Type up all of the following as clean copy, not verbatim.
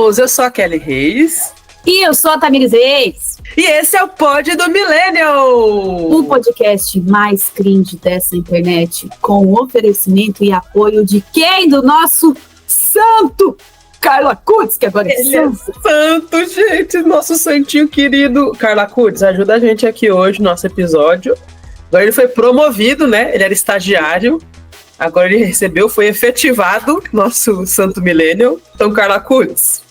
Millennials! Eu sou a Kelly Reis. E eu sou a Tamires Reis. E esse é o Pod do Millennial! O podcast mais cringe dessa internet, com o oferecimento e apoio de quem? Do nosso santo Carla Cutts, que agora é santo, gente! Nosso santinho querido. Carla Cutts, ajuda a gente aqui hoje no nosso episódio. Agora ele foi promovido, né? Ele era estagiário. Agora ele foi efetivado, nosso santo millennial. Então, Carla Cutts,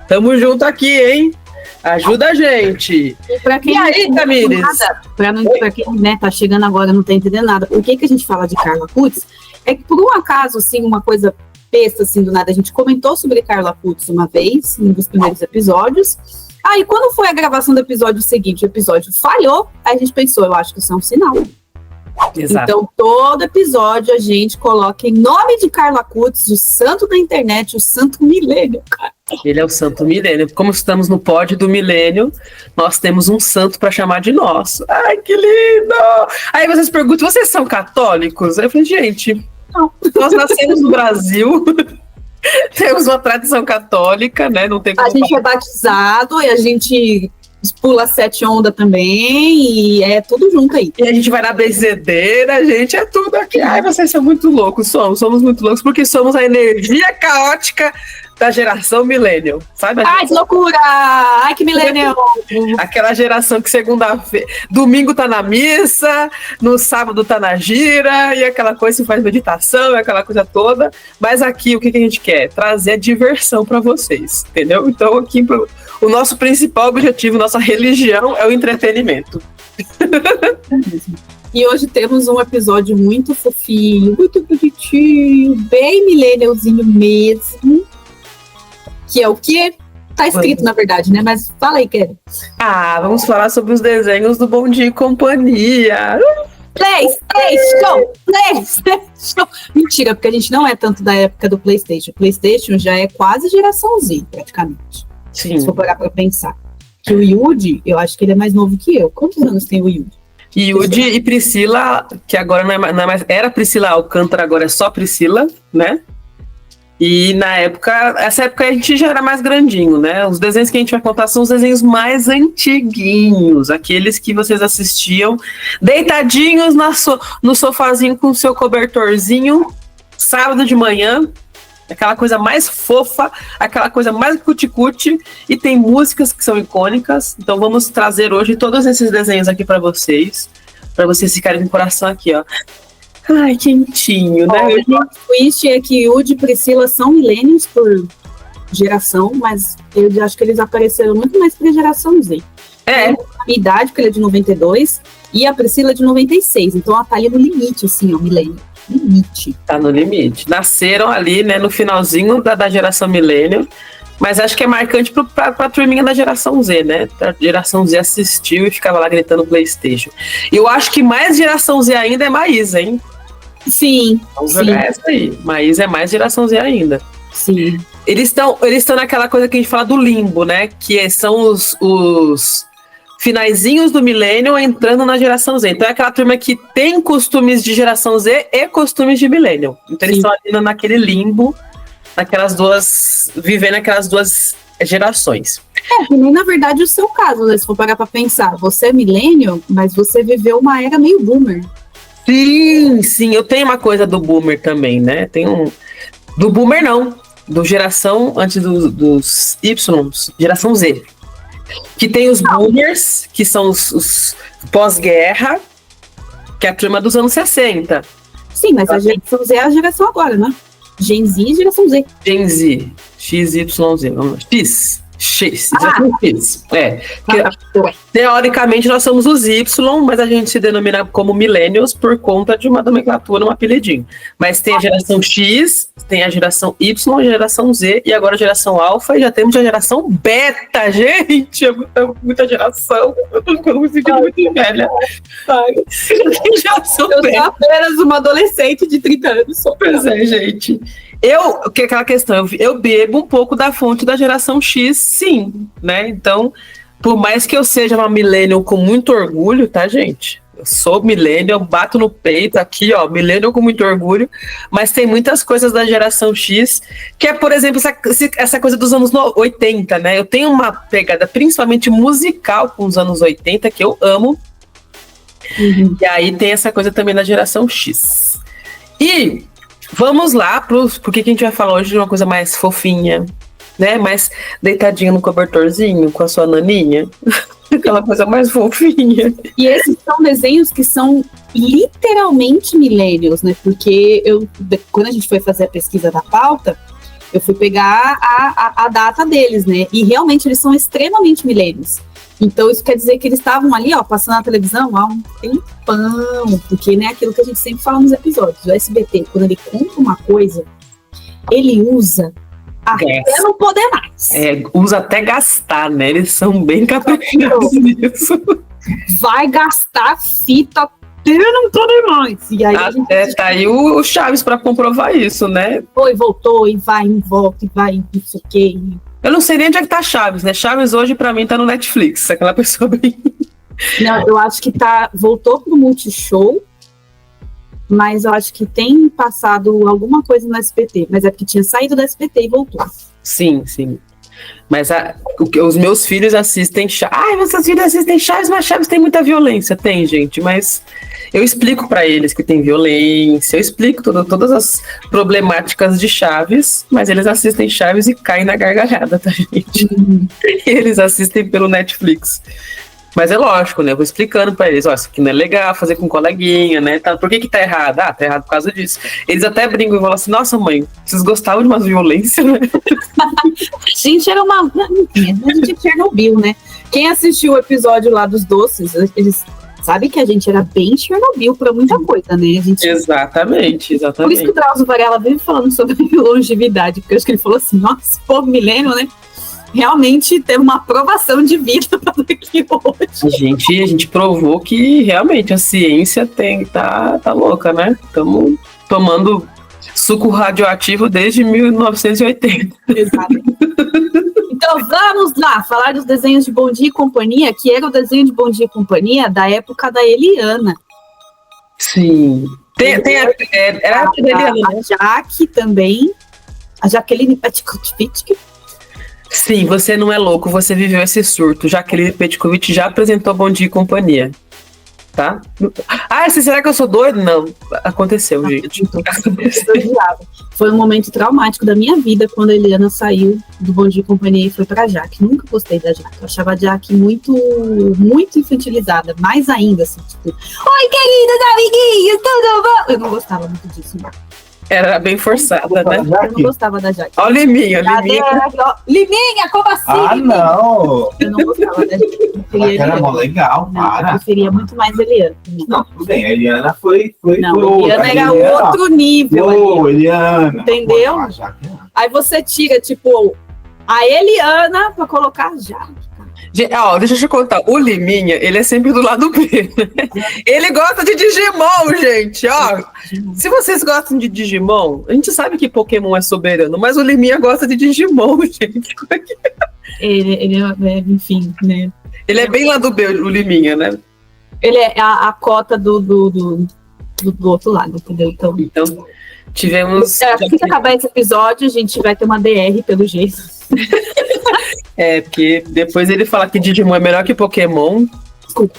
tamo junto aqui, hein? Ajuda a gente. E aí, Tamires? Pra quem tá chegando agora e não tá entendendo nada, por que a gente fala de Carla Cutts? É que, por um acaso, assim, uma coisa besta, assim, do nada, a gente comentou sobre Carla Cutts uma vez, em um dos primeiros episódios. Aí, quando foi a gravação do episódio seguinte, o episódio falhou, aí a gente pensou, eu acho que isso é um sinal. Exato. Então, todo episódio a gente coloca em nome de Carla Cutts, o santo da internet, o santo milênio, cara. Ele é o santo milênio. Como estamos no pod do milênio, nós temos um santo para chamar de nosso. Ai, que lindo! Aí vocês perguntam, vocês são católicos? Eu falei, gente, não. Nós nascemos no Brasil, temos uma tradição católica, né? Não tem como. A gente é batizado e a gente pula 7 ondas também, e é tudo junto aí. E a gente vai na benzedeira, a gente é tudo aqui. Ai, vocês são muito loucos, somos muito loucos, porque somos a energia caótica da geração millennial, sabe? Ai, que loucura! Ai, que millennial! Aquela geração que segunda-feira, domingo tá na missa, no sábado tá na gira, e aquela coisa que faz meditação, aquela coisa toda. Mas aqui, o que a gente quer? Trazer diversão pra vocês, entendeu? Então, aqui, o nosso principal objetivo, nossa religião é o entretenimento. E hoje temos um episódio muito fofinho, muito bonitinho, bem millennialzinho mesmo. Que é o que tá escrito, na verdade, né? Mas fala aí, Kelly. Vamos falar sobre os desenhos do Bom Dia e Companhia. PlayStation! Mentira, porque a gente não é tanto da época do PlayStation. O PlayStation já é quase geração Z, praticamente. Sim. Se for parar pra pensar. Que o Yuji, eu acho que ele é mais novo que eu. Quantos anos tem o Yuji? Yuji e Priscila, que agora não é mais... Era Priscila Alcântara, agora é só Priscila, né? E essa época a gente já era mais grandinho, né? Os desenhos que a gente vai contar são os desenhos mais antiguinhos, aqueles que vocês assistiam deitadinhos no sofazinho com o seu cobertorzinho, sábado de manhã, aquela coisa mais fofa, aquela coisa mais cuticute, e tem músicas que são icônicas. Então vamos trazer hoje todos esses desenhos aqui para vocês ficarem com o coração aqui, ó. Ai, quentinho, né? O twist é que Yuji e Priscila são milênios por geração, mas eu acho que eles apareceram muito mais pra geração Z. É. A minha idade, porque ele é de 92, e a Priscila é de 96, então ela tá ali no limite, assim, ó, milênio. Limite. Tá no limite. Nasceram ali, né, no finalzinho da geração milênio, mas acho que é marcante pra turminha da geração Z, né? A geração Z assistiu e ficava lá gritando PlayStation. E eu acho que mais geração Z ainda é Maísa, hein? Sim. Vamos jogar essa aí. Maísa é mais geração Z ainda. Sim. Eles estão naquela coisa que a gente fala do limbo, né? Que são os finaizinhos do milênio entrando na geração Z. Então é aquela turma que tem costumes de geração Z e costumes de milênio. Então eles estão ali naquele limbo, vivendo aquelas duas gerações. Na verdade, o seu caso, né? Se for parar pra pensar, você é milênio, mas você viveu uma era meio boomer. Sim, eu tenho uma coisa do boomer também, né? Do boomer não, do geração antes dos Y, geração Z. Que tem os boomers, que são os pós-guerra, que é a turma dos anos 60. Sim, mas a geração Z é a geração agora, né? Gen Z e geração Z. Gen Z, XYZ, vamos lá. X. Teoricamente nós somos os Y, mas a gente se denomina como millennials por conta de uma nomenclatura, um apelidinho. Mas tem a geração X, tem a geração Y, a geração Z e agora a geração Alpha, e já temos a geração Beta. Gente, é muita geração. Eu tô ficando me sentindo muito velha. Eu sou apenas uma adolescente de 30 anos. Pois é, gente. Que é aquela questão, eu bebo um pouco da fonte da geração X, sim, né? Então, por mais que eu seja uma millennial com muito orgulho, tá, gente? Eu sou millennial, bato no peito aqui, ó, millennial com muito orgulho, mas tem muitas coisas da geração X, que é, por exemplo, essa coisa dos anos 80, né? Eu tenho uma pegada principalmente musical com os anos 80, que eu amo. Uhum. E aí tem essa coisa também da geração X. E vamos lá porque a gente vai falar hoje de uma coisa mais fofinha, né? Mais deitadinha no cobertorzinho com a sua naninha. Aquela coisa mais fofinha. E esses são desenhos que são literalmente millennials, né? Porque quando a gente foi fazer a pesquisa da pauta, eu fui pegar a data deles, né? E realmente eles são extremamente millennials. Então isso quer dizer que eles estavam ali, ó, passando na televisão há um tempão. Porque, né, aquilo que a gente sempre fala nos episódios. O SBT, quando ele compra uma coisa, ele usa até não poder mais. Usa até gastar, né? Eles são bem caprichados nisso. Vai gastar fita até não poder mais. E aí tá aí o Chaves para comprovar isso, né? Foi, voltou, e vai, e volta, e vai, não sei o quê. Eu não sei nem onde é que tá Chaves, né? Chaves hoje, pra mim, tá no Netflix. Aquela pessoa bem... Não, eu acho que voltou pro Multishow, mas eu acho que tem passado alguma coisa no SBT, mas é porque tinha saído do SBT e voltou. Sim. Mas os meus filhos assistem Chaves. Ai, meus filhos assistem Chaves, mas Chaves tem muita violência. Tem, gente, mas eu explico pra eles que tem violência, eu explico todas as problemáticas de Chaves, mas eles assistem Chaves e caem na gargalhada, tá, gente? E eles assistem pelo Netflix. Mas é lógico, né? Eu vou explicando pra eles, ó, isso aqui não é legal, fazer com coleguinha, né? Por que tá errado? Tá errado por causa disso. Eles até brincam e falam assim, nossa, mãe, vocês gostavam de umas violências, né? A gente era uma... A gente é Chernobyl, né? Quem assistiu o episódio lá dos doces, eles sabem que a gente era bem Chernobyl pra muita coisa, né? Exatamente. Por isso que o Drauzio Varela vive falando sobre longevidade, porque eu acho que ele falou assim, nossa, povo milênio, né? Realmente teve uma aprovação de vida para daqui hoje. A gente provou que realmente a ciência tá louca, né? Estamos tomando suco radioativo desde 1980. Exato. Então vamos lá, falar dos desenhos de Bom Dia e Companhia, que era o desenho de Bom Dia e Companhia da época da Eliana. Sim. Era a Eliana, né? A Jaque também, a Jaqueline Petkovic. Sim, você não é louco, você viveu esse surto. Jaqueline Petkovic já apresentou Bom Dia e Companhia. Tá? Será que eu sou doido? Não, aconteceu, gente. Foi um momento traumático da minha vida quando a Eliana saiu do Bom Dia e Companhia e foi pra Jaque. Nunca gostei da Jaque. Eu achava a Jaque muito, muito infantilizada. Mais ainda, assim, tipo, oi, queridos amiguinhos, tudo bom? Eu não gostava muito disso, não. Era bem forçada, né? Eu não gostava da Jaque. Ó, Liminha. Liminha, como assim? Ah, não! Eu não gostava da Jaque. Era mó legal, para. Eu preferia muito mais a Eliana. Não, tudo bem, a Eliana foi. Não, a Eliana era outro nível. Eliana. Entendeu? Aí você tira, tipo, a Eliana pra colocar a Jaque. Deixa eu te contar, o Liminha, ele é sempre do lado B, né? Ele gosta de Digimon, gente, ó. Se vocês gostam de Digimon, a gente sabe que Pokémon é soberano, mas o Liminha gosta de Digimon, gente. Ele é, enfim, né? Ele é bem lá do B, o Liminha, né? Ele é a cota do outro lado, entendeu? Então tivemos... Assim que acabar esse episódio, a gente vai ter uma DR, pelo jeito. Porque depois ele fala que Digimon é melhor que Pokémon. Desculpa.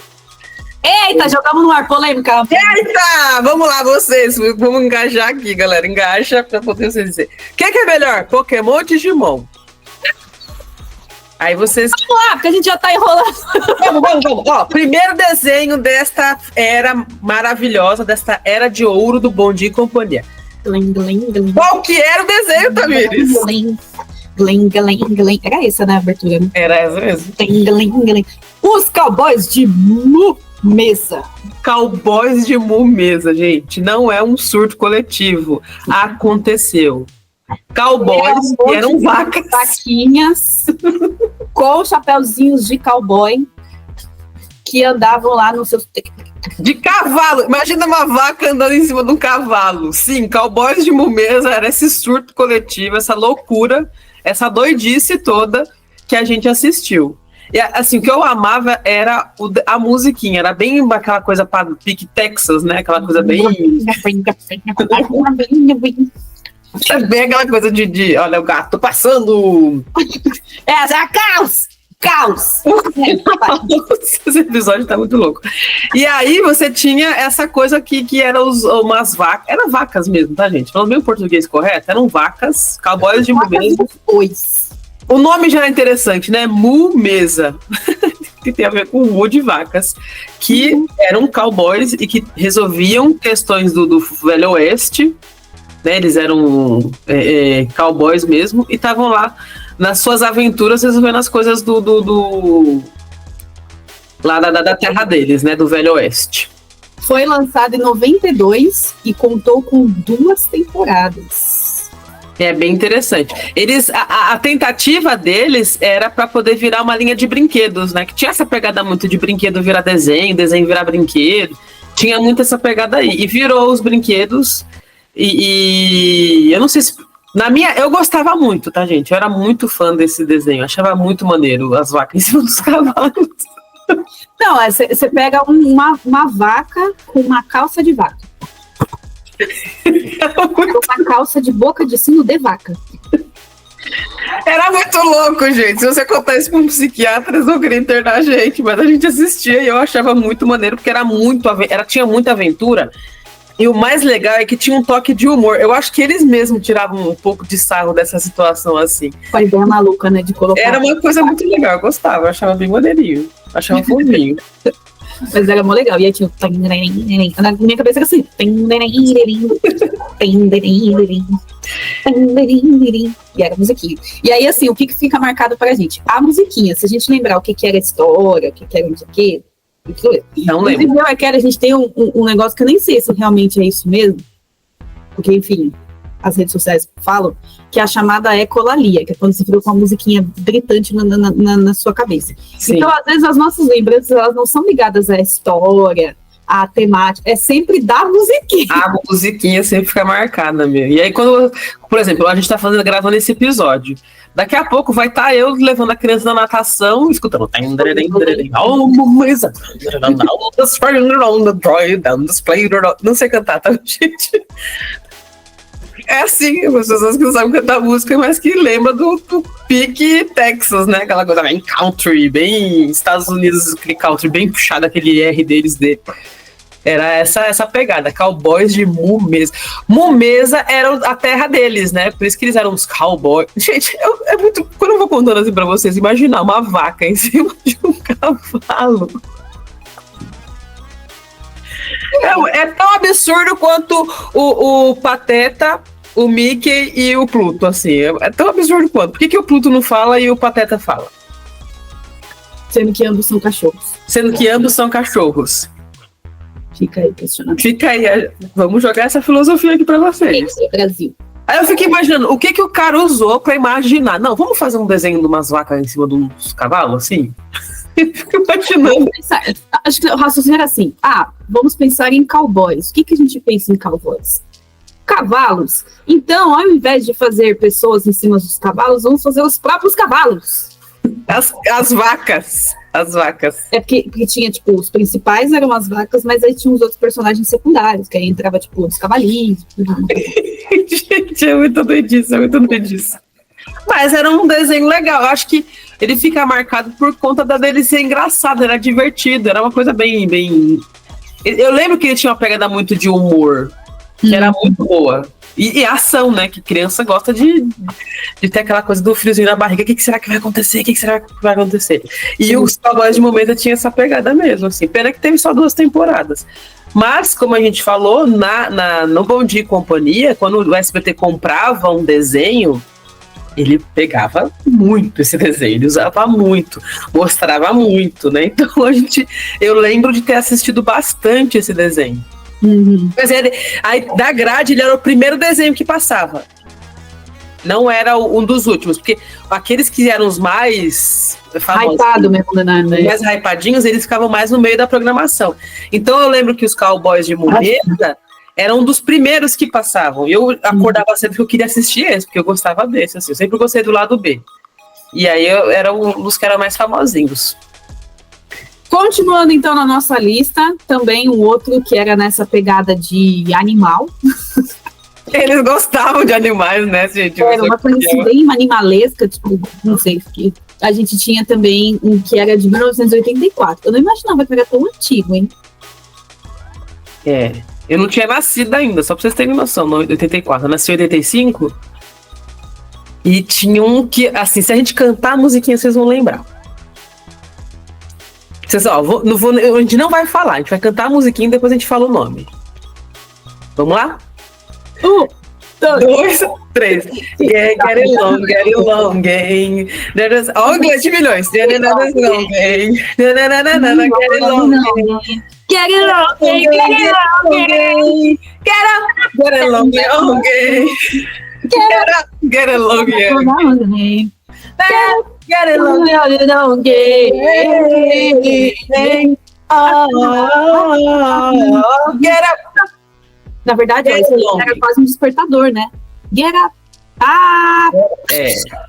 Eita, jogamos no ar, polêmica. Eita, vamos lá, vocês. Vamos engajar aqui, galera. Engaja pra poder vocês dizer. Quem é melhor, Pokémon ou Digimon? Aí vocês... Vamos lá, porque a gente já tá enrolando. Vamos. Ó, primeiro desenho desta era maravilhosa, desta era de ouro do Bom Dia e Companhia. Qual que era o desenho, Tamires? Era essa, né, a abertura, né? Era essa mesmo. Os Cowboys de Mesa. Cowboys de Mesa, gente. Não é um surto coletivo. Aconteceu. Cowboys que eram vacas. Vaquinhas com chapéuzinhos de cowboy que andavam lá nos seus... De cavalo. Imagina uma vaca andando em cima de um cavalo. Sim, Cowboys de Mesa era esse surto coletivo, essa loucura, essa doidice toda que a gente assistiu. E, assim, o que eu amava era a musiquinha, era bem aquela coisa para pique Texas, né? Aquela coisa bem... É bem aquela coisa de olha o gato passando. Essa é a caos! Esse episódio tá muito louco. E aí você tinha essa coisa aqui que eram umas vacas. Eram vacas mesmo, tá, gente? Falando bem o português correto, eram vacas, cowboys de mesa. O nome já é interessante, né? Mesa. Que tem a ver com mu de vacas. Que eram cowboys e que resolviam questões do Velho Oeste. Né, eles eram cowboys mesmo e estavam lá nas suas aventuras resolvendo as coisas lá da terra deles, né, do Velho Oeste. Foi lançado em 92 e contou com 2 temporadas. É bem interessante. A tentativa deles era para poder virar uma linha de brinquedos, né, que tinha essa pegada muito de brinquedo virar desenho virar brinquedo, tinha muito essa pegada aí, e virou os brinquedos. E eu não sei se... eu gostava muito, tá, gente? Eu era muito fã desse desenho. Achava muito maneiro as vacas em cima dos cavalos. Não, você pega uma vaca com uma calça de vaca. Uma calça de boca de sino de vaca. Era muito louco, gente. Se você contar isso para um psiquiatra, eles vão querer internar a gente. Mas a gente assistia e eu achava muito maneiro, porque tinha muita aventura. E o mais legal é que tinha um toque de humor. Eu acho que eles mesmos tiravam um pouco de sarro dessa situação, assim. Com a ideia maluca, né, de colocar... Era uma coisa muito legal, eu gostava, eu achava bem maneirinho. Achava fofinho. Mas era mó legal. E aí tinha o... Na minha cabeça era assim... E era a musiquinha. E aí, assim, o que fica marcado pra gente? A musiquinha. Se a gente lembrar o que era a história, o que era não sei o quê... Não lembro. A gente tem um negócio que eu nem sei se realmente é isso mesmo, porque, enfim, as redes sociais falam que a chamada ecolalia, que é quando você fica com uma musiquinha gritante na sua cabeça. Sim. Então, às vezes, as nossas lembranças, elas não são ligadas à história, à temática, é sempre da musiquinha. A musiquinha sempre fica marcada, meu. E aí, quando, por exemplo, a gente tá gravando esse episódio, daqui a pouco vai estar eu levando a criança na natação, escutando. Não sei cantar, tá, gente? É assim, as pessoas que não sabem cantar música, mas que lembram do pique Texas, né? Aquela coisa bem country, bem Estados Unidos, aquele country bem puxado, aquele R deles Era essa pegada, cowboys de Mesa. Mesa era a terra deles, né? Por isso que eles eram os cowboys. Gente, é muito... Quando eu vou contando assim pra vocês, imaginar uma vaca em cima de um cavalo. É tão absurdo quanto o Pateta, o Mickey e o Pluto, assim. É tão absurdo quanto. Por que o Pluto não fala e o Pateta fala? Sendo que ambos são cachorros. Fica aí, questionamento. Fica aí, vamos jogar essa filosofia aqui pra vocês. Brasil. Aí eu fiquei imaginando, o que o cara usou pra imaginar? Não, vamos fazer um desenho de umas vacas em cima de uns cavalos, assim? Fico imaginando. Acho que o raciocínio era assim, vamos pensar em cowboys. O que a gente pensa em cowboys? Cavalos. Então, ao invés de fazer pessoas em cima dos cavalos, vamos fazer os próprios cavalos. As vacas. É porque tinha, tipo, os principais eram as vacas, mas aí tinha os outros personagens secundários, que aí entrava, tipo, os cavalinhos. Gente, é muito doidice. Mas era um desenho legal. Eu acho que ele fica marcado por conta dele ser engraçado, era divertido, era uma coisa bem... Eu lembro que ele tinha uma pegada muito de humor, que era muito boa. E ação, né? Que criança gosta de ter aquela coisa do friozinho na barriga. O que será que vai acontecer? E os Cowboys de Momento tinha essa pegada mesmo, assim. Pena que teve só 2 temporadas. Mas, como a gente falou, no Bom Dia e Companhia, quando o SBT comprava um desenho, ele pegava muito esse desenho, ele usava muito, mostrava muito, né? Então, eu lembro de ter assistido bastante esse desenho. Mas aí, da grade, ele era o primeiro desenho que passava. Não era um dos últimos, porque aqueles que eram os mais famosos, mais hypadinhos, eles ficavam mais no meio da programação. Então eu lembro que os Cowboys de Mesa eram um dos primeiros que passavam. E eu acordava sempre que eu queria assistir esse, porque eu gostava desse, assim, eu sempre gostei do lado B. E aí era um dos que eram mais famosinhos. Continuando então na nossa lista, também um outro que era nessa pegada de animal. Eles gostavam de animais, né, gente? Era uma coisa assim, bem animalesca, tipo, não sei o que. A gente tinha também um que era de 1984. Eu não imaginava que era tão antigo, hein? Eu não tinha nascido ainda, só pra vocês terem noção, em 84. Eu nasci em 85. E tinha um que, assim, se a gente cantar a musiquinha, vocês vão lembrar. Vocês, ó, a gente não vai falar, a gente vai cantar a musiquinha e depois a gente fala o nome. Vamos lá? 1, 2, 3. Get it long, gang. Ó, inglês de milhões. Get it long, gang. Get it long, gang. Get it on, get it on, gang. Get it long, gang. Get it long, gang. Get it long, get up. Na verdade, era quase um despertador, né? Get up.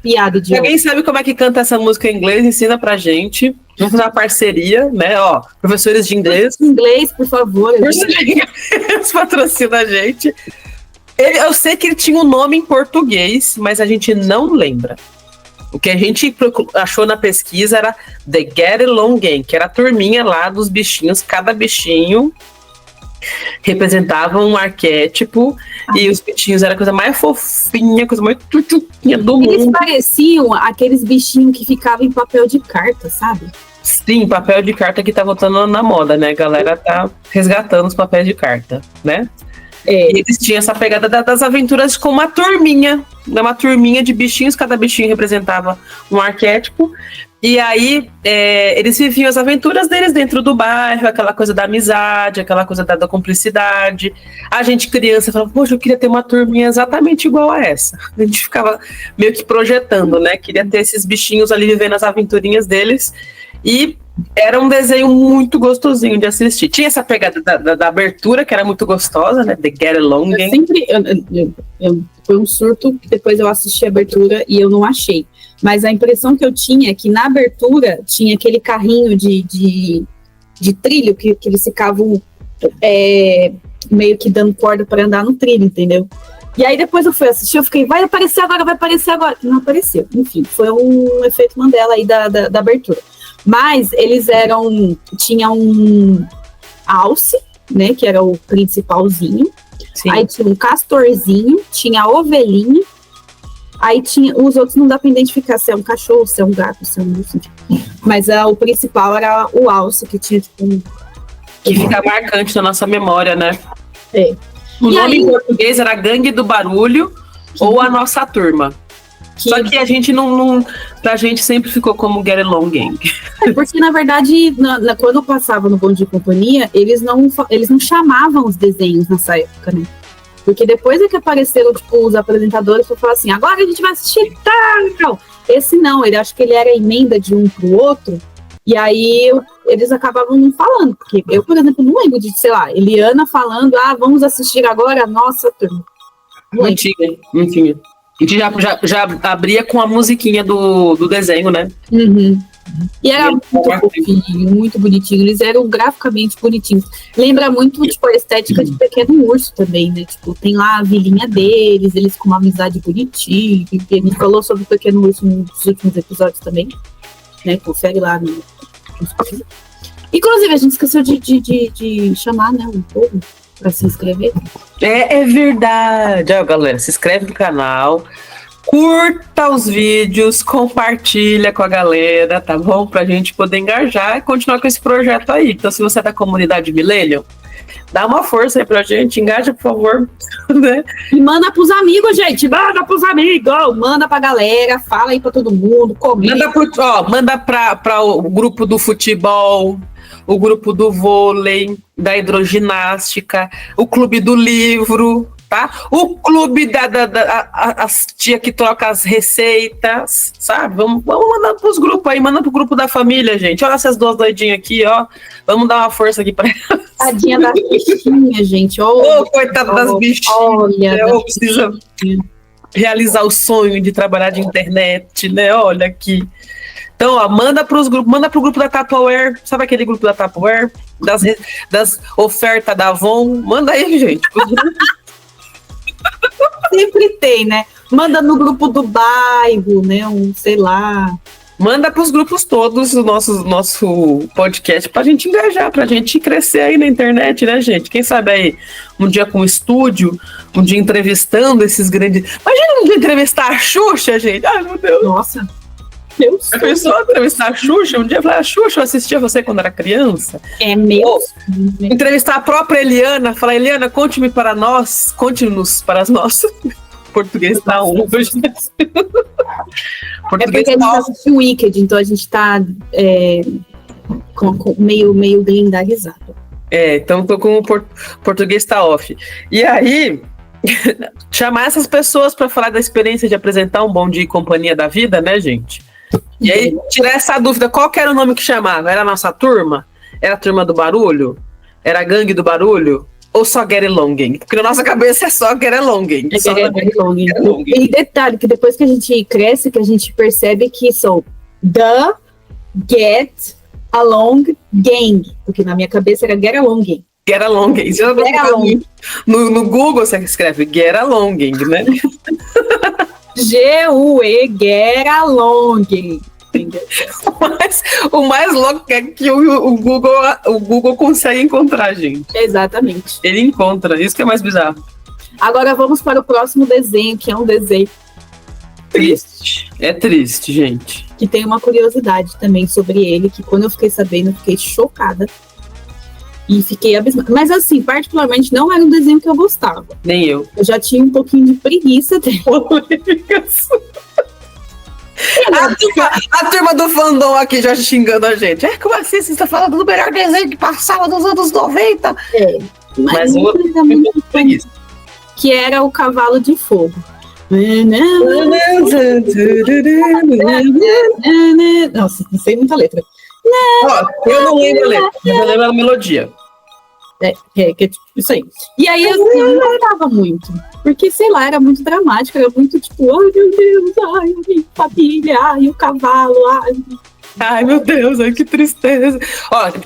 Piada de alguém sabe como é que canta essa música em inglês? Ensina pra gente. Vamos fazer uma parceria, né? Ó, professores de inglês. Inglês, por favor. Eles patrocinam a gente. Eu sei que ele tinha um nome em português, mas a gente não lembra. O que a gente achou na pesquisa era The Get Along Gang, que era a turminha lá dos bichinhos. Cada bichinho representava um arquétipo e os bichinhos era a coisa mais fofinha, coisa mais tutuquinha do mundo. Eles pareciam aqueles bichinhos que ficavam em papel de carta, sabe? Sim, papel de carta que tá voltando na moda, né? A galera tá resgatando os papéis de carta, né? E eles tinham essa pegada das aventuras com uma turminha de bichinhos, cada bichinho representava um arquétipo, e aí eles viviam as aventuras deles dentro do bairro, aquela coisa da amizade, aquela coisa da cumplicidade. A gente criança falava, poxa, eu queria ter uma turminha exatamente igual a essa. A gente ficava meio que projetando, né? Queria ter esses bichinhos ali vivendo as aventurinhas deles, e era um desenho muito gostosinho de assistir. Tinha essa pegada da abertura, que era muito gostosa, né? The Get Along. Foi um surto, depois eu assisti a abertura e eu não achei. Mas a impressão que eu tinha é que na abertura tinha aquele carrinho de trilho, que eles ficavam meio que dando corda para andar no trilho, entendeu? E aí depois eu fui assistir, eu fiquei, vai aparecer agora. Não apareceu. Enfim, foi um efeito Mandela aí da abertura. Mas eles tinham um alce, né, que era o principalzinho. Sim. Aí tinha um castorzinho, tinha a ovelhinha. Aí tinha, os outros não dá pra identificar se é um cachorro, se é um gato, se é um urso. Mas o principal era o alce, que tinha tipo que fica marcante na nossa memória, né? O e nome em português era Gangue do Barulho ou A Nossa Turma. Só que a gente pra gente sempre ficou como Get Along Gang. Porque, na verdade, quando eu passava no Bom Dia e Companhia, eles não chamavam os desenhos nessa época, né? Porque depois é que apareceram, tipo, os apresentadores pra falar assim, agora a gente vai assistir tal. Esse não, acho que ele era emenda de um pro outro, e aí eles acabavam não falando. Porque eu, por exemplo, não lembro de, sei lá, Eliana falando, vamos assistir agora a Nossa Turma. Não tinha. A gente já abria com a musiquinha do desenho, né? Uhum. E era muito fofinho, muito bonitinho. Eles eram graficamente bonitinhos. Lembra muito, tipo, a estética de Pequeno Urso também, né? Tipo, tem lá a vilinha deles, eles com uma amizade bonitinha. A gente falou sobre o Pequeno Urso nos últimos episódios também, né? Confere lá no... Inclusive, a gente esqueceu de chamar, né, um povo para se inscrever. É verdade. Ó, galera, se inscreve no canal, curta os vídeos, compartilha com a galera, tá bom? Pra gente poder engajar e continuar com esse projeto aí. Então, se você é da comunidade Millennium, dá uma força aí pra gente, engaja, por favor. Né? E manda pros amigos, gente, manda pros amigos, manda pra galera, fala aí pra todo mundo, comenta. Manda pra o grupo do futebol, o grupo do vôlei, da hidroginástica, o clube do livro, tá? O clube as tia que troca as receitas, sabe? Vamos mandar pros grupos aí, manda pro grupo da família, gente. Olha essas duas doidinhas aqui, ó. Vamos dar uma força aqui pra elas. Tadinha das bichinhas, gente. Coitada das bichinhas. Olha, realizar o sonho de trabalhar de internet, né? Olha aqui. Então, ó, manda pro grupo da Tupperware, sabe aquele grupo da Tupperware? Das ofertas da Avon, manda aí, gente. Sempre tem, né? Manda no grupo do bairro, né? Sei lá. Manda pros grupos todos o nosso podcast pra gente engajar, pra gente crescer aí na internet, né, gente? Quem sabe aí, um dia com estúdio, um dia entrevistando esses grandes... Imagina um dia entrevistar a Xuxa, gente. Ai, meu Deus. Nossa. Deus. A pessoa entrevistar a Xuxa, um dia falar, a Xuxa, eu assistia você quando era criança. É mesmo. Entrevistar a própria Eliana, falar, Eliana, conte-nos para nós. Português tá um. Português porque a gente assistiu o Wicked, então a gente tá meio blindarizado. Então tô com o português tá off. E aí, chamar essas pessoas para falar da experiência de apresentar um Bom Dia e Companhia da vida, né, gente? E aí, tirar essa dúvida, qual que era o nome que chamava? Era a nossa turma? Era a turma do barulho? Era a gangue do barulho? Ou só Get Along Gang? Porque na nossa cabeça é só Get Along Gang. E detalhe, que depois que a gente cresce, que a gente percebe que são The Get Along Gang. Porque na minha cabeça era Get Along Gang. Get Along Gang. Get along. No Google você escreve Get Along Gang, né? G-U-E, Get Along Gang. O mais louco é que o Google consegue encontrar, gente. Exatamente. Ele encontra, isso que é mais bizarro. Agora vamos para o próximo desenho, que é um desenho triste. É triste, gente. Que tem uma curiosidade também sobre ele, que quando eu fiquei sabendo, eu fiquei chocada. E fiquei abismada. Mas assim, particularmente, não era um desenho que eu gostava. Nem eu. Eu já tinha um pouquinho de preguiça dele. A turma do fandom aqui já xingando a gente. Como assim? Você está falando do melhor desenho que passava nos anos 90? Mas eu que era o Cavalo de Fogo. Nossa, não sei muita letra. Eu não lembro a letra, eu lembro a melodia. Tipo isso aí. E aí eu não gostava muito. Porque, sei lá, era muito dramático, era muito tipo, ai meu Deus, ai, a minha família, ai, o cavalo, ai meu Deus, ai que tristeza.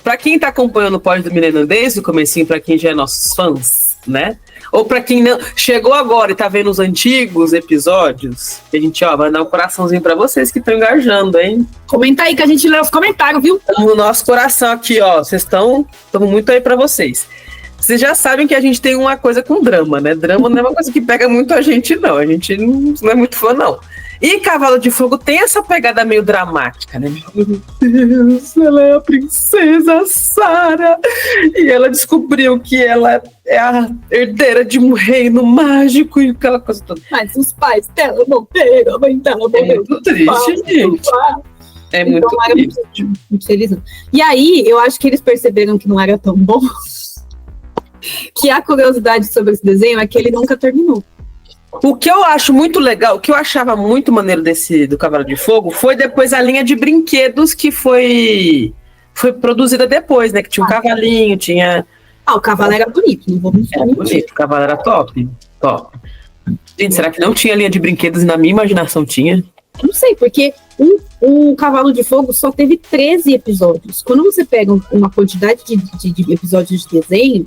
Pra quem tá acompanhando o Pod do Milênio desde o comecinho, pra quem já é nossos fãs, né? Ou pra quem não chegou agora e tá vendo os antigos episódios, a gente, vai dar um coraçãozinho pra vocês que estão engajando, hein? Comenta aí que a gente lê os comentários, viu? No nosso coração aqui, vocês estamos muito aí pra vocês. Vocês já sabem que a gente tem uma coisa com drama, né? Drama não é uma coisa que pega muito a gente, não. A gente não é muito fã, não. E Cavalo de Fogo tem essa pegada meio dramática, né? Meu Deus, ela é a princesa Sarah. E ela descobriu que ela é a herdeira de um reino mágico e aquela coisa toda. Mas os pais dela morreram, a mãe dela morreu. É muito triste, gente. É muito triste. Muito feliz. E aí, eu acho que eles perceberam que não era tão bom. Que a curiosidade sobre esse desenho é que ele nunca terminou. O que eu acho muito legal, o que eu achava muito maneiro do Cavalo de Fogo foi depois a linha de brinquedos que foi produzida depois, né? Que tinha um cavalinho, tinha... o cavalo era bonito, não vou mentir. Era bonito, o cavalo era top. Gente, será que não tinha linha de brinquedos e na minha imaginação tinha? Não sei, porque o Cavalo de Fogo só teve 13 episódios. Quando você pega uma quantidade de episódios de desenho,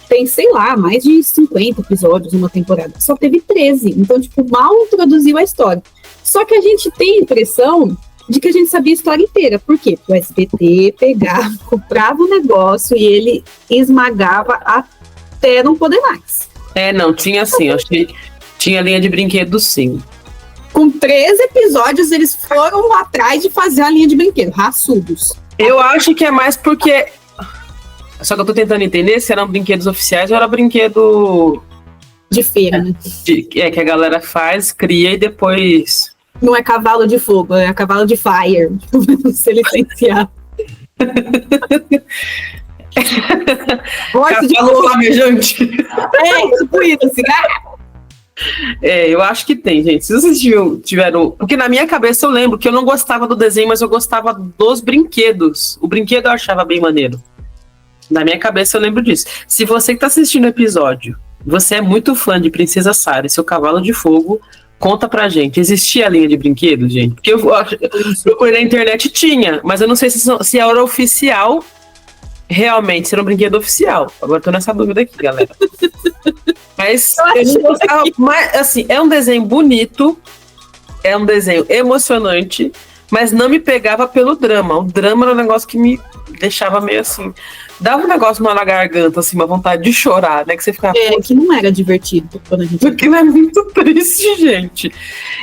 tem, sei lá, mais de 50 episódios numa temporada. Só teve 13. Então, mal introduziu a história. Só que a gente tem a impressão de que a gente sabia a história inteira. Por quê? O SBT pegava, comprava o negócio e ele esmagava até não poder mais. Não, tinha sim. Eu achei que tinha linha de brinquedos, sim. Com 13 episódios, eles foram atrás de fazer a linha de brinquedo, raçudos. Eu acho que é mais porque... Só que eu tô tentando entender se eram brinquedos oficiais ou era brinquedo... De feira, né? Que a galera faz, cria e depois... Não é Cavalo de Fogo, é Cavalo de Fire. Se licenciar. Cavalo flamejante. Tipo isso, assim. Eu acho que tem, gente. Se vocês tiveram... Porque na minha cabeça eu lembro que eu não gostava do desenho, mas eu gostava dos brinquedos. O brinquedo eu achava bem maneiro. Na minha cabeça eu lembro disso. Se você que tá assistindo o episódio, você é muito fã de Princesa Sarah e seu Cavalo de Fogo, Conta pra gente, existia a linha de brinquedos, gente? Porque eu procurei na internet, tinha, mas eu não sei se era oficial, realmente, se era um brinquedo oficial. Agora eu tô nessa dúvida aqui, galera. Mas, assim, é um desenho bonito, é um desenho emocionante, mas não me pegava pelo drama. O drama era um negócio que me deixava meio assim... Dava um negócio na garganta, assim, uma vontade de chorar, né? Que você ficava... que não era divertido quando a gente... Porque não é muito triste, gente.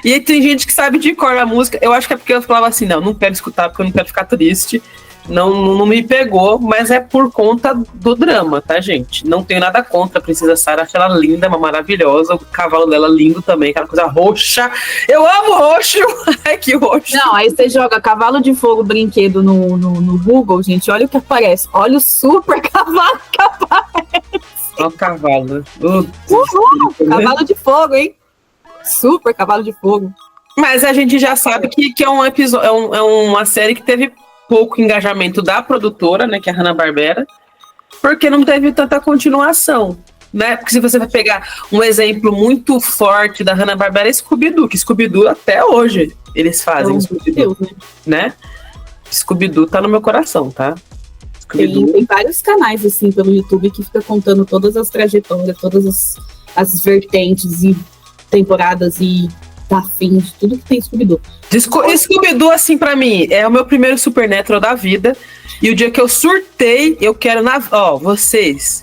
E aí tem gente que sabe de cor a música. Eu acho que é porque eu falava assim, não quero escutar porque eu não quero ficar triste. Não me pegou, mas é por conta do drama, tá, gente? Não tenho nada contra a Princesa Sarah, acho ela linda, uma maravilhosa. O cavalo dela lindo também, aquela coisa roxa. Eu amo roxo! Ai, que roxo! Não, aí você joga cavalo de fogo brinquedo no Google, gente, olha o que aparece. Olha o super cavalo que aparece. Olha o cavalo. Cavalo de fogo, hein? Super cavalo de fogo. Mas a gente já sabe que é um episódio, é uma série que teve pouco engajamento da produtora, né, que é a Hanna-Barbera, porque não teve tanta continuação, né? Porque se você vai pegar um exemplo muito forte da Hanna-Barbera é Scooby-Doo, que Scooby-Doo até hoje eles fazem Scooby-Doo, né? Scooby-Doo tá no meu coração, tá? Tem vários canais, assim, pelo YouTube que fica contando todas as trajetórias, todas as vertentes e temporadas e afins, tudo que tem Scooby-Doo. Scooby-Doo, assim, pra mim, é o meu primeiro Supernatural da vida. E o dia que eu surtei, eu quero vocês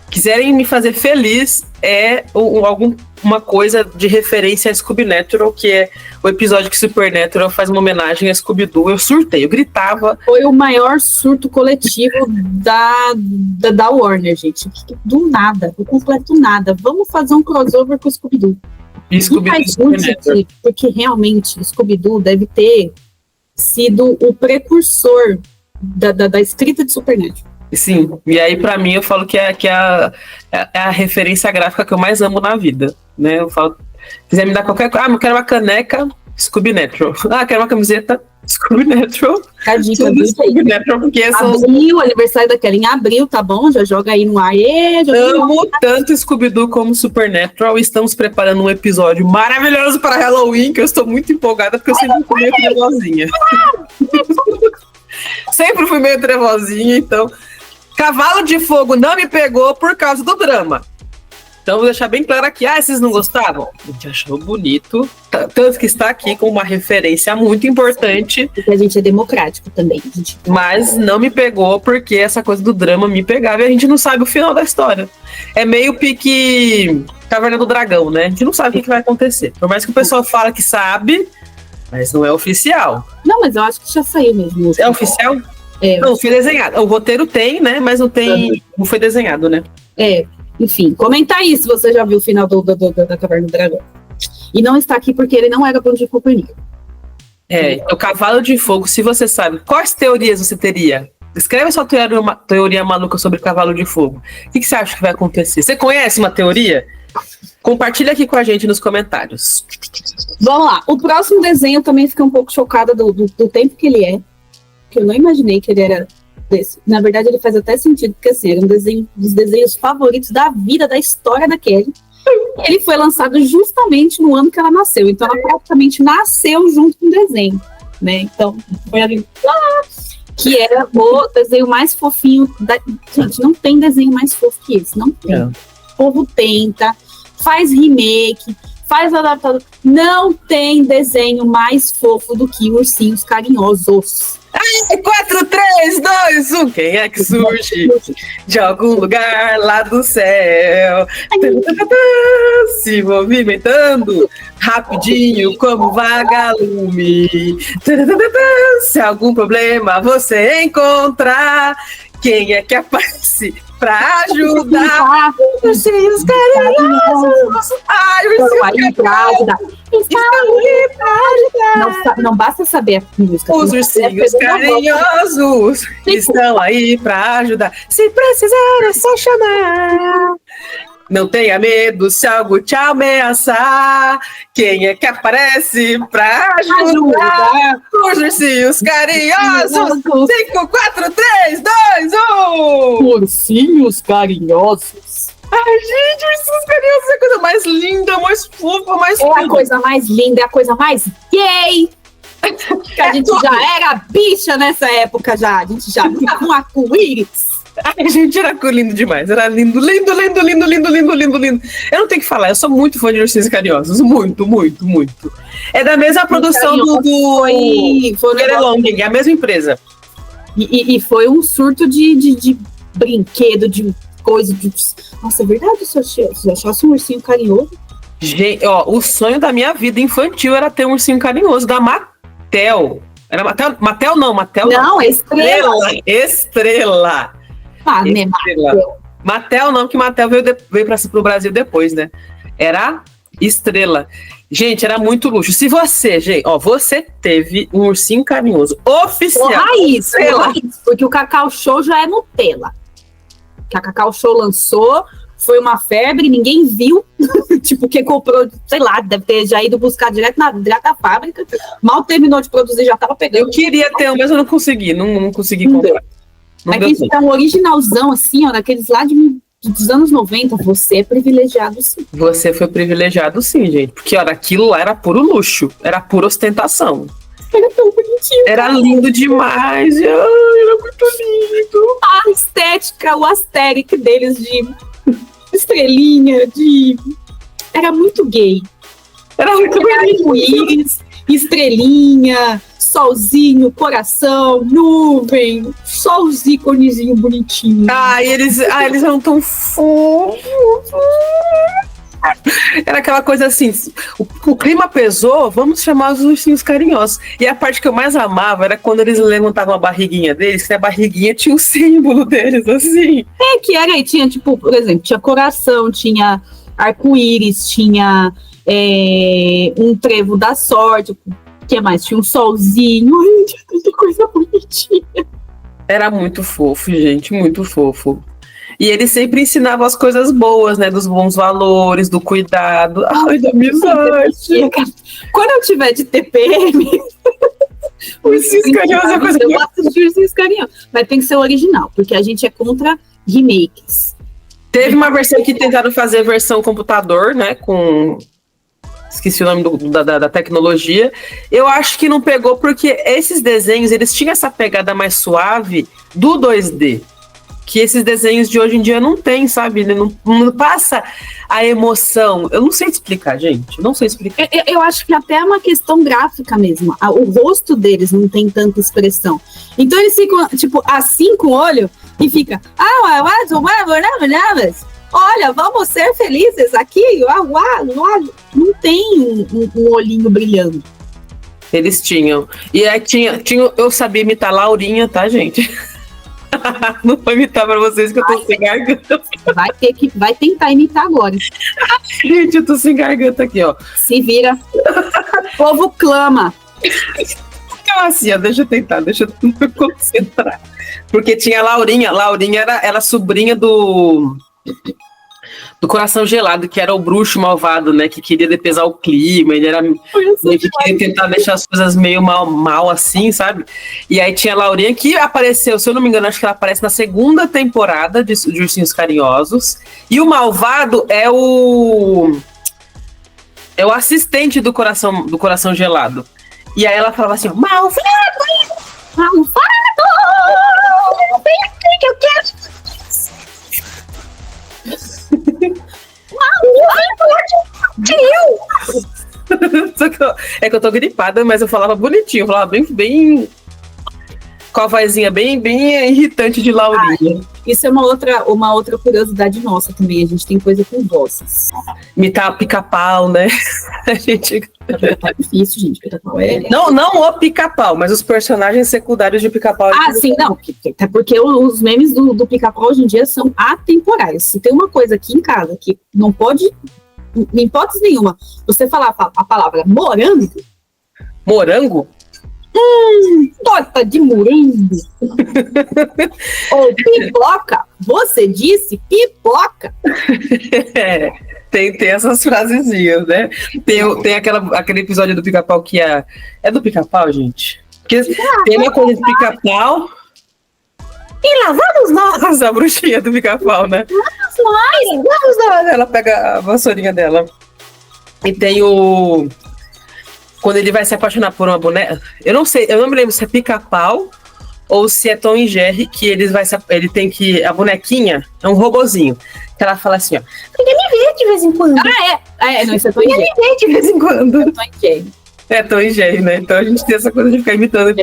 quiserem me fazer feliz, é alguma coisa de referência a Scooby-Natural, que é o episódio que Supernatural faz uma homenagem a Scooby-Doo. Eu surtei, eu gritava. Foi o maior surto coletivo da Warner, gente. Do nada, do completo nada. Vamos fazer um crossover com o Scooby-Doo. E faz muito sentido, porque realmente o Scooby-Doo deve ter sido o precursor da escrita de Supernatural. Sim, e aí pra mim eu falo que é a referência gráfica que eu mais amo na vida, né? Eu falo, quiser me dar qualquer coisa, eu quero uma caneca, Scooby-Natural. Quero uma camiseta, Scooby-Natural. A dica Scooby-Natural, porque abril, o aniversário da Kelly em abril, tá bom? Já joga aí no ar. Amo tanto Scooby-Doo como Supernatural. Estamos preparando um episódio maravilhoso para Halloween, que eu estou muito empolgada, porque eu sempre fui meio trevozinha. Sempre fui meio trevozinha, então... Cavalo de Fogo não me pegou por causa do drama. Então, vou deixar bem claro aqui. Vocês não gostavam? A gente achou bonito. Tanto que está aqui com uma referência muito importante. Porque a gente é democrático também. Mas não me pegou porque essa coisa do drama me pegava e a gente não sabe o final da história. É meio pique Caverna do Dragão, né? A gente não sabe o que vai acontecer. Por mais que o pessoal fala que sabe, mas não é oficial. Não, mas eu acho que já saiu mesmo. É oficial? Não, foi desenhado. O roteiro tem, né? Mas não tem. Não foi desenhado, né? Enfim, comenta aí se você já viu o final da Caverna do Dragão. E não está aqui porque ele não era Bom de Companhia. O Cavalo de Fogo, se você sabe, quais teorias você teria? Escreve a sua teoria maluca sobre Cavalo de Fogo. O que você acha que vai acontecer? Você conhece uma teoria? Compartilha aqui com a gente nos comentários. Vamos lá. O próximo desenho eu também fiquei um pouco chocada do tempo que ele é. Que eu não imaginei que ele era desse. Na verdade, ele faz até sentido, porque assim, era um dos desenhos favoritos da vida, da história da Kelly. Ele foi lançado justamente no ano que ela nasceu. Então, ela praticamente nasceu junto com o desenho, né? Então, foi ali... Que era o desenho mais fofinho da... Gente, não tem desenho mais fofo que esse. Não tem. O povo tenta, faz remake, faz adaptado. Não tem desenho mais fofo do que Ursinhos Carinhosos. 4, 3, 2, 1. Quem é que surge de algum lugar lá do céu? Se movimentando rapidinho como vagalume. Se algum problema você encontrar, quem é que aparece pra ajudar? Ursinhos carinhosos. Ai, ursinhos carinhosos. Não basta saber a música. Os ursinhos carinhosos estão aí pra ajudar. Se precisar, é só chamar. Não tenha medo se algo te ameaçar. Quem é que aparece pra ajudar? Os ursinhos carinhosos. 5, 4, 3, 2, 1. Ursinhos carinhosos. Ai, gente, Ursinhos Carinhosos é a coisa mais linda, mais fofa, mais É a coisa mais linda, é a coisa mais gay. Que a gente já era bicha nessa época já. A gente já vinha com arco-íris. Ai, gente, era lindo demais. Era lindo, lindo, lindo, lindo, lindo, lindo, lindo, lindo. Eu não tenho que falar, eu sou muito fã de Ursinhos Carinhosos. Muito, muito, muito. É da mesma produção do Long, é a mesma empresa. E foi um surto de brinquedo, de coisa. Nossa, é verdade, se eu achasse um ursinho carinhoso. Gente, ó, o sonho da minha vida infantil era ter um ursinho carinhoso da Mattel. Era Mattel? Mattel não. Não, Estrela. Estrela. Ah, né, Mattel. Mattel não, que Mattel veio pro Brasil depois, né? Era Estrela. Gente, era muito luxo. Se você, gente, ó, você teve um ursinho carinhoso oficial. Raiz, porque o Cacau Show já é Nutella. Que a Cacau Show lançou, foi uma febre, ninguém viu. Tipo, quem comprou, sei lá, deve ter já ido buscar direto da fábrica. Mal terminou de produzir, já tava pegando. Eu queria ter um, mas eu não consegui. Não consegui comprar. Mas quem tiver um originalzão, assim, ó, daqueles lá dos anos 90, você é privilegiado, sim. Você foi privilegiado, sim, gente. Porque, olha, aquilo lá era puro luxo. Era pura ostentação. Era tão bonitinho. Era lindo demais. Ai, era muito lindo. A estética, o aesthetic deles de estrelinha, era muito gay. Era muito arco-íris, estrelinha, solzinho, coração, nuvem, só os íconezinhos bonitinhos. Eles eram tão fofos. Era aquela coisa assim, o clima pesou, vamos chamar os ursinhos carinhosos. E a parte que eu mais amava era quando eles levantavam a barriguinha deles, que a barriguinha tinha o símbolo deles, assim. Que era, e tinha, tipo, por exemplo, tinha coração, tinha arco-íris, tinha um trevo da sorte, o que mais? Tinha um solzinho, tinha tanta coisa bonitinha. Era muito fofo, gente, muito fofo. E ele sempre ensinava as coisas boas, né? Dos bons valores, do cuidado. Ai, da amizade. Quando eu tiver de TPM... Ursinhos Carinhosos é coisa eu gosto de Ursinhos Carinhosos. Mas tem que ser original, porque a gente é contra remakes. Teve uma versão que tentaram fazer versão computador, né? Com... Esqueci o nome da tecnologia. Eu acho que não pegou porque esses desenhos, eles tinham essa pegada mais suave do 2D. Que esses desenhos de hoje em dia não tem, sabe? Não passa a emoção. Eu não sei explicar, gente. Não sei explicar. Eu acho que até é uma questão gráfica mesmo. O rosto deles não tem tanta expressão. Então eles ficam, tipo, assim com o olho e fica... Olha, vamos ser felizes aqui. Não tem um olhinho brilhando. Eles tinham. E aí eu sabia imitar Laurinha, tá, gente? Não vou imitar pra vocês que eu tô sem garganta. Vai tentar imitar agora. Gente, eu tô sem garganta aqui, ó. Se vira. O povo clama. Calma assim, ó, deixa eu me concentrar. Porque tinha a Laurinha. Laurinha era sobrinha do Coração Gelado, que era o bruxo malvado, né? Que queria depesar o clima, ele era que queria tentar deixar as coisas meio mal assim, sabe? E aí tinha a Laurinha que apareceu, se eu não me engano, acho que ela aparece na segunda temporada de Ursinhos Carinhosos. E o malvado é o assistente do Coração Gelado. E aí ela falava assim, malvado! Vem aqui que eu quero... É que eu tô gripada, mas eu falava bonitinho, eu falava bem com a vozinha bem irritante de Laurinha. Isso é uma outra curiosidade nossa também, a gente tem coisa com vozes. Imitar Pica-Pau, né? A gente... Tá difícil, gente, Pica-Pau Não o Pica-Pau, mas os personagens secundários de Pica-Pau. Sim, não, até porque os memes do Pica-Pau hoje em dia são atemporais. Se tem uma coisa aqui em casa que não pode, em hipótese nenhuma, você falar a palavra morango. Morango? Torta de morango. Ou pipoca. Você disse pipoca. Tem essas frasezinhas, né? Tem aquele episódio do Pica-Pau que é do Pica-Pau, gente? Porque tem uma coisa do Pica-Pau. E lá vamos nós, a bruxinha do Pica-Pau, né? Vamos lá! Ela pega a vassourinha dela. E tem o... Quando ele vai se apaixonar por uma boneca... Eu não sei, eu não me lembro se é Pica-Pau ou se é Tom e Jerry, que ele tem que... A bonequinha é um robozinho. Que ela fala assim, ó... Podia me ver de vez em quando. Não, isso é Tom e Jerry. Me ver de vez em quando. É Tom e Jerry. É Tom e Jerry, né? Então a gente tem essa coisa de ficar imitando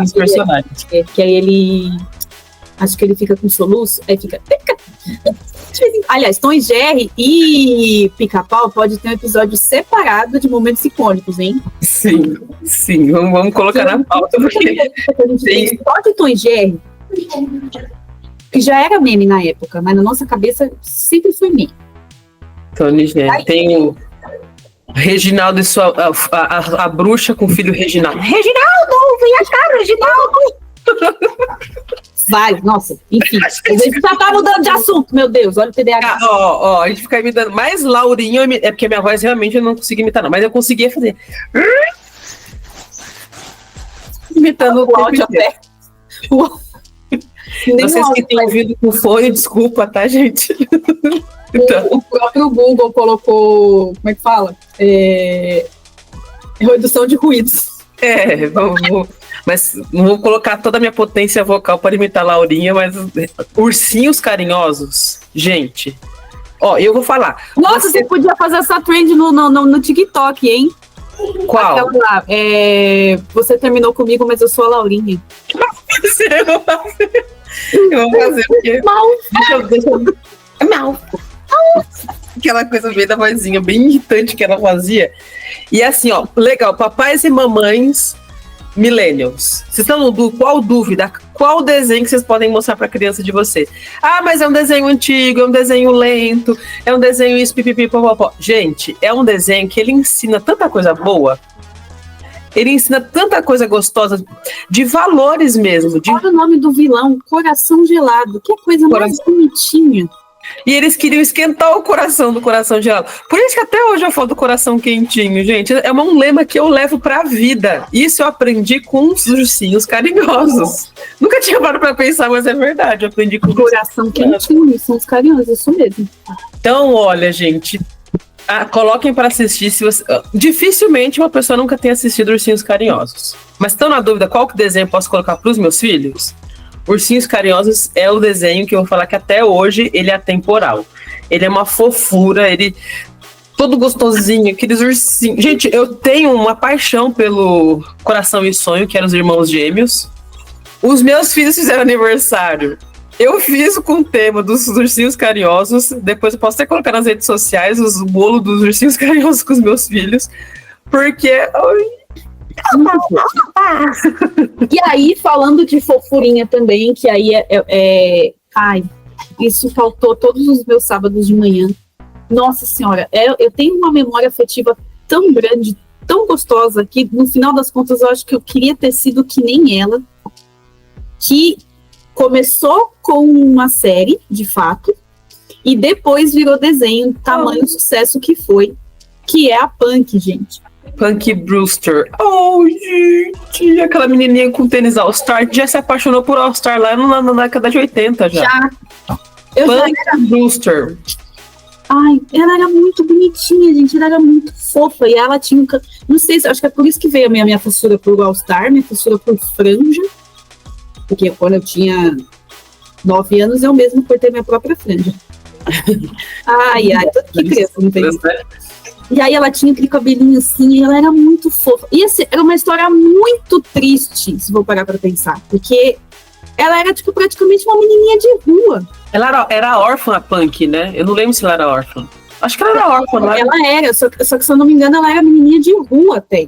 os personagens. Que aí ele... Acho que ele fica com soluço, aí fica... Aliás, Tom e Jerry e Pica-Pau pode ter um episódio separado de momentos icônicos, hein? Sim. Vamos colocar na pauta. Porque... Só de Tom e Jerry, que já era meme na época, mas na nossa cabeça sempre foi meme. Tom e Jerry. Tem o Reginaldo e a bruxa com o filho Reginaldo. Reginaldo, vem cá, Reginaldo! Vários, nossa, enfim. A gente já tá mudando de assunto, meu Deus, olha o TDAH. A gente fica imitando mais Laurinho, é porque minha voz realmente eu não consigo imitar, não, mas eu conseguia fazer. Imitando o áudio até. Vocês que têm ouvido com fone, desculpa, tá, gente? Então. O próprio Google colocou, como é que fala? Redução de ruídos. Mas não vou colocar toda a minha potência vocal para imitar a Laurinha, mas ursinhos carinhosos, gente. Ó, eu vou falar. Nossa, você podia fazer essa trend no TikTok, hein? Qual? Aquela lá, você terminou comigo, mas eu sou a Laurinha. Eu vou fazer porque... Mal. Aquela coisa bem da vozinha, bem irritante que ela fazia. E assim, ó, legal, papais e mamães millennials, vocês estão qual dúvida? Qual desenho que vocês podem mostrar para a criança de vocês? Mas é um desenho antigo, é um desenho lento, é um desenho isso, pipipi, popopó. Gente, é um desenho que ele ensina tanta coisa boa, ele ensina tanta coisa gostosa, de valores mesmo. Olha o nome do vilão, Coração Gelado, que coisa mais bonitinha. E eles queriam esquentar o coração do coração gelado. Por isso que até hoje eu falo do coração quentinho, gente. É um lema que eu levo pra vida. Isso eu aprendi com os ursinhos carinhosos. Nunca tinha parado pra pensar, mas é verdade. Eu aprendi com coração quentinho, são os carinhosos, isso mesmo. Então, olha, gente, coloquem para assistir. Dificilmente uma pessoa nunca tem assistido Ursinhos Carinhosos. Mas estão na dúvida qual que desenho eu posso colocar pros meus filhos? Ursinhos Carinhosos é o desenho que eu vou falar que até hoje ele é atemporal. Ele é uma fofura, ele todo gostosinho, aqueles ursinhos. Gente, eu tenho uma paixão pelo Coração e Sonho, que eram os irmãos gêmeos. Os meus filhos fizeram aniversário. Eu fiz com o tema dos Ursinhos Carinhosos. Depois eu posso até colocar nas redes sociais os bolos dos Ursinhos Carinhosos com os meus filhos. Porque... E aí, falando de fofurinha também, que aí isso faltou todos os meus sábados de manhã. Nossa senhora, eu tenho uma memória afetiva tão grande, tão gostosa, que no final das contas eu acho que eu queria ter sido que nem ela, que começou com uma série, de fato, e depois virou desenho, tamanho sucesso que foi, que é a Punk, gente. Punky Brewster. Gente, aquela menininha com tênis All-Star já se apaixonou por All-Star lá na década de 80 já. Punky Brewster. Ela era muito bonitinha, gente, ela era muito fofa e ela tinha não sei, acho que é por isso que veio a minha fissura por All-Star, minha fissura por franja, porque quando eu tinha 9 anos eu mesmo cortei minha própria franja. Tudo que criança não tem. E aí ela tinha aquele cabelinho assim, e ela era muito fofa. E assim, era uma história muito triste, se for parar pra pensar. Porque ela era, tipo, praticamente uma menininha de rua. Ela era órfã, a Punk, né? Eu não lembro se ela era órfã. Acho que ela era órfã, né? Ela era, só que se eu não me engano, ela era menininha de rua até.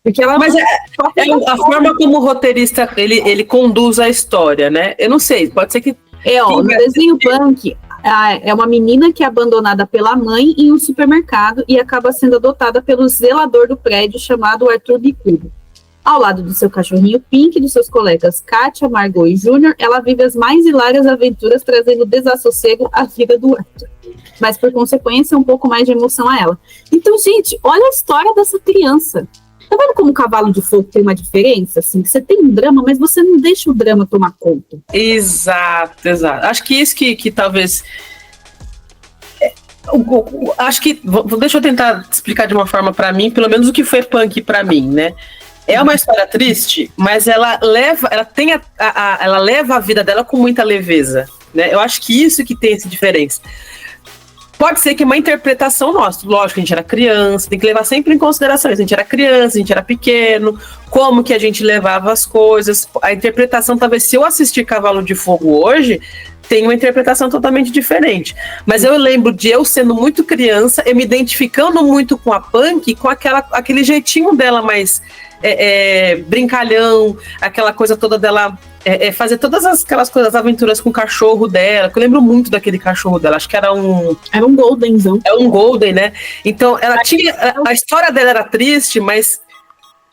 Porque ela... Mas a forma como o roteirista, ele conduz a história, né? Eu não sei, pode ser que... no desenho Punk... é uma menina que é abandonada pela mãe em um supermercado e acaba sendo adotada pelo zelador do prédio chamado Arthur Bicudo. Ao lado do seu cachorrinho Pink e dos seus colegas Kátia, Margot e Júnior, ela vive as mais hilárias aventuras, trazendo desassossego à vida do Arthur. Mas, por consequência, um pouco mais de emoção a ela. Então, gente, olha a história dessa criança. Tá vendo como o Cavalo de Fogo tem uma diferença? Assim, que você tem um drama, mas você não deixa o drama tomar conta. Exato. Acho que isso que talvez... Acho que... Deixa eu tentar explicar de uma forma pra mim, pelo menos o que foi punk pra mim, né? É uma história triste, mas ela leva a vida dela com muita leveza, né? Eu acho que isso que tem essa diferença. Pode ser que uma interpretação nossa, lógico, a gente era criança, tem que levar sempre em consideração, a gente era criança, a gente era pequeno, como que a gente levava as coisas, a interpretação, talvez se eu assistir Cavalo de Fogo hoje, tem uma interpretação totalmente diferente. Mas eu lembro de eu sendo muito criança, eu me identificando muito com a punk, com aquele jeitinho dela mais brincalhão, aquela coisa toda dela fazer todas aquelas coisas, as aventuras com o cachorro dela, que eu lembro muito daquele cachorro dela, acho que era um Goldenzão. É um Golden, né? Então, ela tinha... A história dela era triste, mas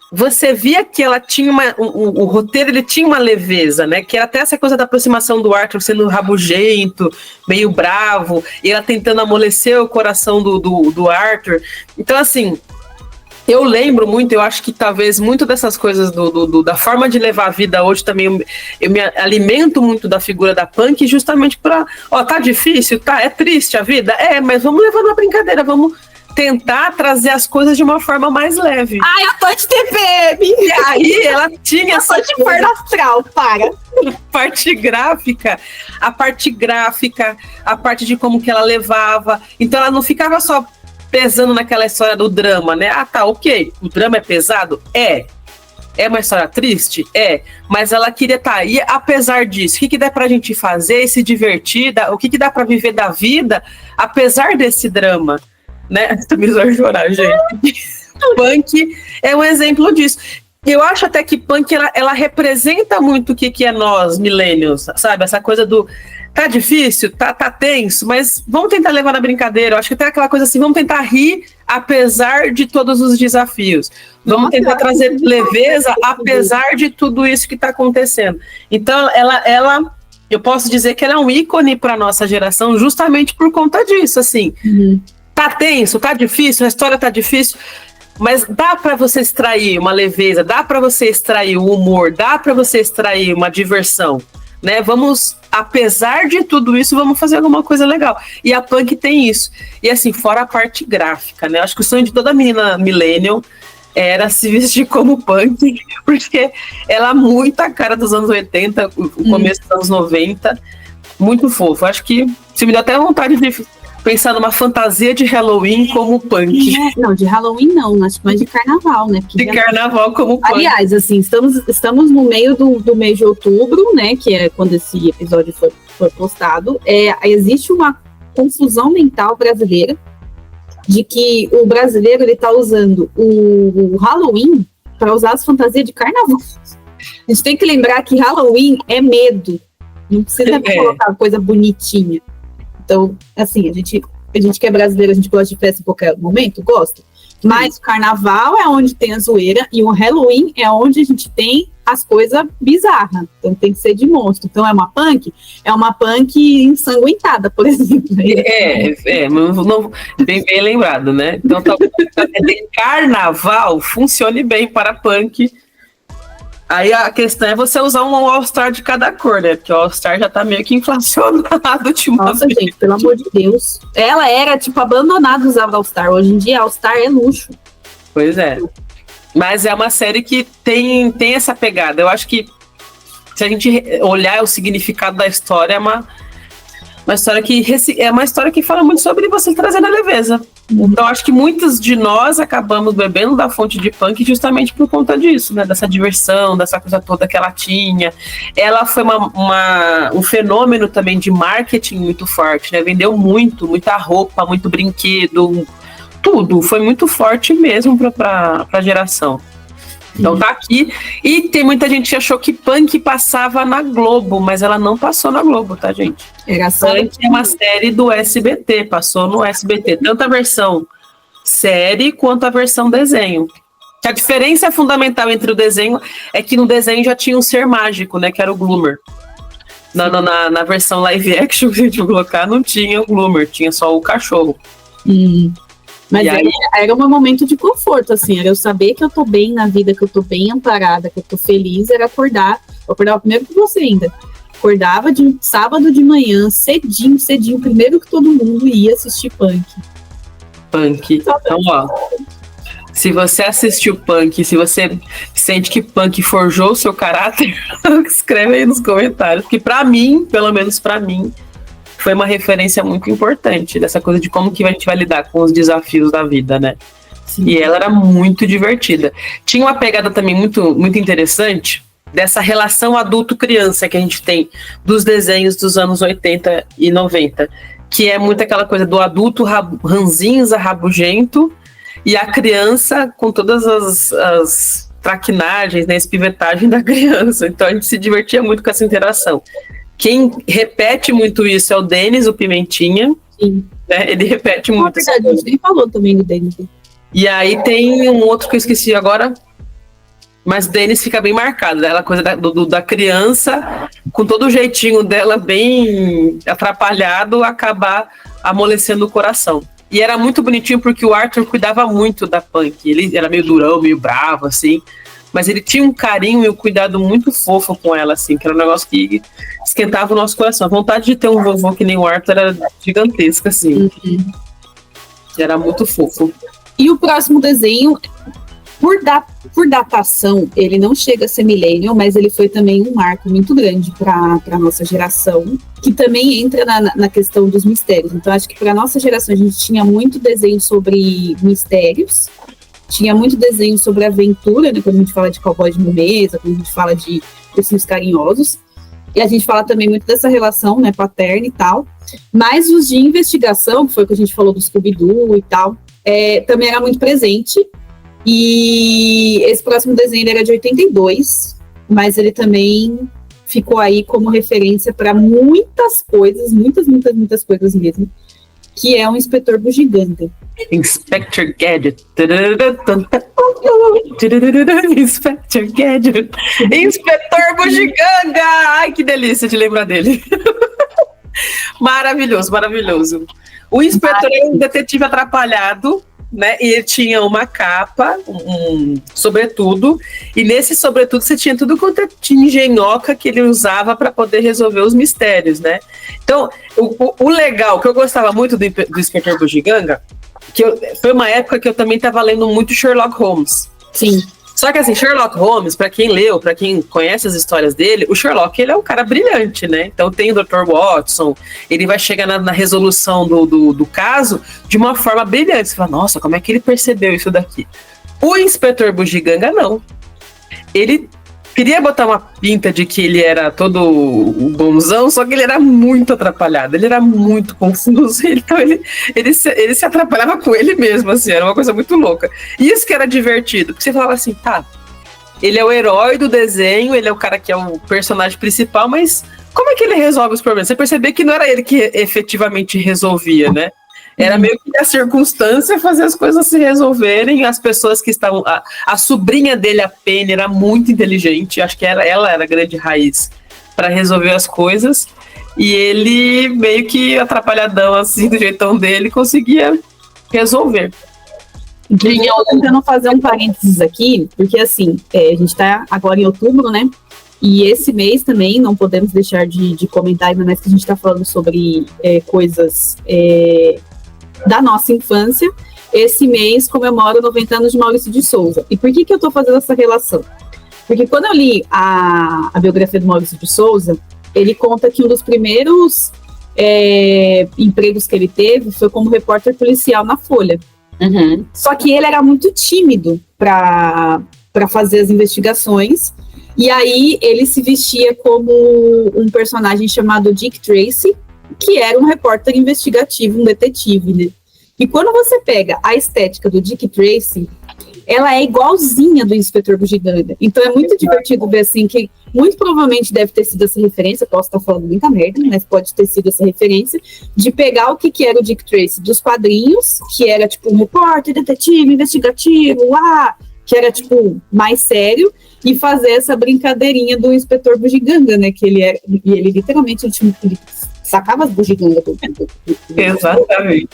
você via que ela tinha o roteiro, ele tinha uma leveza, né? Que era até essa coisa da aproximação do Arthur sendo rabugento, meio bravo, e ela tentando amolecer o coração do Arthur. Então, assim, eu lembro muito, eu acho que talvez muito dessas coisas da forma de levar a vida hoje também, eu me alimento muito da figura da punk justamente pra... tá difícil, tá? É triste a vida? Mas vamos levar na brincadeira, vamos tentar trazer as coisas de uma forma mais leve. Ai, eu tô de TPM! E aí ela tinha essa coisa... de Inferno Astral, para! A parte gráfica, a parte de como que ela levava. Então ela não ficava só pesando naquela história do drama, né? Tá, ok, o drama é pesado? É uma história triste? Mas ela queria e apesar disso, o que dá pra gente fazer e se divertir, o que dá pra viver da vida, apesar desse drama, né? Tô me zoando chorar, gente. Punk é um exemplo disso. Eu acho até que punk, ela representa muito o que é nós, millennials, sabe? Essa coisa do... Tá difícil, tá tenso, mas vamos tentar levar na brincadeira. Eu acho que tem aquela coisa assim, vamos tentar rir apesar de todos os desafios. Vamos tentar trazer leveza apesar de tudo isso que está acontecendo. Então, ela, eu posso dizer que ela é um ícone para nossa geração justamente por conta disso, assim. Tá tenso, tá difícil, a história tá difícil, mas dá para você extrair uma leveza, dá para você extrair o humor, dá para você extrair uma diversão. Né, vamos, apesar de tudo isso, vamos fazer alguma coisa legal. E a punk tem isso. E assim, fora a parte gráfica, né? Acho que o sonho de toda menina millennial era se vestir como punk, porque ela é muito a cara dos anos 80, o começo dos anos 90, muito fofo. Acho que se me deu até vontade de pensar numa fantasia de Halloween como punk. Não, de Halloween não, acho que mais de carnaval, né? Porque de carnaval como punk. Aliás, assim, estamos no meio do mês de outubro, né? Que é quando esse episódio foi postado. Existe uma confusão mental brasileira de que o brasileiro ele tá usando o Halloween para usar as fantasias de carnaval. A gente tem que lembrar que Halloween é medo. Não precisa colocar coisa bonitinha. Então, assim, a gente que é brasileiro, a gente gosta de festa em qualquer momento, gosta. Mas o carnaval é onde tem a zoeira e o Halloween é onde a gente tem as coisas bizarras. Então tem que ser de monstro. Então é uma punk ensanguentada, por exemplo. Não, bem lembrado, né? Então talvez carnaval funcione bem para punk. Aí a questão é você usar um All-Star de cada cor, né? Porque o All-Star já tá meio que inflacionado ultimamente. Nossa, gente, pelo amor de Deus. Ela era, abandonada usar All-Star. Hoje em dia, All-Star é luxo. Pois é. Mas é uma série que tem essa pegada. Eu acho que se a gente olhar o significado da história, é uma história que fala muito sobre você trazer a leveza. Então, acho que muitos de nós acabamos bebendo da fonte de punk justamente por conta disso, né? Dessa diversão, dessa coisa toda que ela tinha. Ela foi um fenômeno também de marketing muito forte, né? Vendeu muita roupa, muito brinquedo, tudo. Foi muito forte mesmo para a geração. Então tá aqui. E tem muita gente que achou que punk passava na Globo, mas ela não passou na Globo, tá, gente? Punk é uma série do SBT, passou no SBT. Tanto a versão série quanto a versão desenho. A diferença fundamental entre o desenho é que no desenho já tinha um ser mágico, né? Que era o Gloomer. Na versão live action que a gente vai colocar, não tinha o Gloomer, tinha só o cachorro. Mas E aí- era um momento de conforto, assim, era eu saber que eu tô bem na vida, que eu tô bem amparada, que eu tô feliz, era acordar. Eu acordava primeiro que você ainda. Acordava de sábado de manhã, cedinho, primeiro que todo mundo ia assistir Punk. Então, ó, se você assistiu Punk, se você sente que Punk forjou o seu caráter, escreve aí nos comentários, porque pra mim, pelo menos pra mim, foi uma referência muito importante dessa coisa de como que a gente vai lidar com os desafios da vida, né? E ela era muito divertida. Tinha uma pegada também muito, muito interessante dessa relação adulto-criança que a gente tem dos desenhos dos anos 80 e 90, que é muito aquela coisa do adulto ranzinza, rabugento, e a criança com todas as traquinagens, né, espivetagem da criança. Então a gente se divertia muito com essa interação. Quem repete muito isso é o Denis, o Pimentinha. Sim. Né? Ele repete muito. Verdade, a gente nem falou também do Denis. E aí tem um outro que eu esqueci agora, mas Denis fica bem marcado, né? Aquela coisa da criança, com todo o jeitinho dela bem atrapalhado, acabar amolecendo o coração. E era muito bonitinho porque o Arthur cuidava muito da Punk. Ele era meio durão, meio bravo, assim. Mas ele tinha um carinho e um cuidado muito fofo com ela, assim, que era um negócio que esquentava o nosso coração. A vontade de ter um vovô que nem o Arthur era gigantesca, assim. Era muito fofo. E o próximo desenho, por datação, ele não chega a ser millennial, mas ele foi também um marco muito grande para a nossa geração, que também entra na questão dos mistérios. Então, acho que para a nossa geração a gente tinha muito desenho sobre mistérios, tinha muito desenho sobre aventura, né, quando a gente fala de Cowboy de Mesa, quando a gente fala de Ursinhos Carinhosos, e a gente fala também muito dessa relação, né, paterna e tal, mas os de investigação, que foi o que a gente falou do Scooby-Doo e tal, também era muito presente, e esse próximo desenho ele era de 82, mas ele também ficou aí como referência para muitas coisas, muitas coisas mesmo, que é o Inspetor Bugiganga. Inspector Gadget. Inspector Gadget. Inspetor Bugiganga! Ai, que delícia de lembrar dele. Maravilhoso, maravilhoso. O inspetor é um detetive atrapalhado, né? E ele tinha uma capa, um sobretudo, e nesse sobretudo você tinha tudo quanto tinha engenhoca que ele usava para poder resolver os mistérios, né? Então, o legal, que eu gostava muito do Inspetor Bugiganga, foi uma época que eu também estava lendo muito Sherlock Holmes. Sim. Só que assim, Sherlock Holmes, para quem leu, para quem conhece as histórias dele, o Sherlock, ele é um cara brilhante, né? Então tem o Dr. Watson, ele vai chegar na resolução do caso de uma forma brilhante. Você fala, nossa, como é que ele percebeu isso daqui? O Inspetor Bugiganga, não. Ele queria botar uma pinta de que ele era todo o bonzão, só que ele era muito atrapalhado, ele era muito confuso, então ele se atrapalhava com ele mesmo, assim, era uma coisa muito louca. E isso que era divertido, porque você falava assim, tá, ele é o herói do desenho, ele é o cara que é o personagem principal, mas como é que ele resolve os problemas? Você percebeu que não era ele que efetivamente resolvia, né? Era meio que a circunstância fazer as coisas se resolverem. As pessoas que estavam... A sobrinha dele, a Penny, era muito inteligente. Acho que ela era a grande raiz para resolver as coisas. E ele, meio que atrapalhadão, assim, do jeitão dele, conseguia resolver. Eu tô tentando fazer um parênteses aqui, porque, assim, a gente tá agora em outubro, né? E esse mês também, não podemos deixar de comentar, ainda mais que a gente tá falando sobre coisas... da nossa infância. Esse mês comemora 90 anos de Maurício de Souza. E por que eu tô fazendo essa relação? Porque quando eu li a biografia do Maurício de Souza, ele conta que um dos primeiros empregos que ele teve foi como repórter policial na Folha. Uhum. Só que ele era muito tímido para fazer as investigações, e aí ele se vestia como um personagem chamado Dick Tracy, que era um repórter investigativo, um detetive, né? E quando você pega a estética do Dick Tracy, ela é igualzinha do Inspetor Bugiganga. Então é muito divertido ver, assim, que muito provavelmente deve ter sido essa referência, posso estar falando muita merda, mas pode ter sido essa referência, de pegar o que era o Dick Tracy dos quadrinhos, que era tipo um repórter, detetive, investigativo, que era tipo mais sério, e fazer essa brincadeirinha do Inspetor Bugiganga, né? Que ele literalmente ele sacava as bugigangas. Exatamente.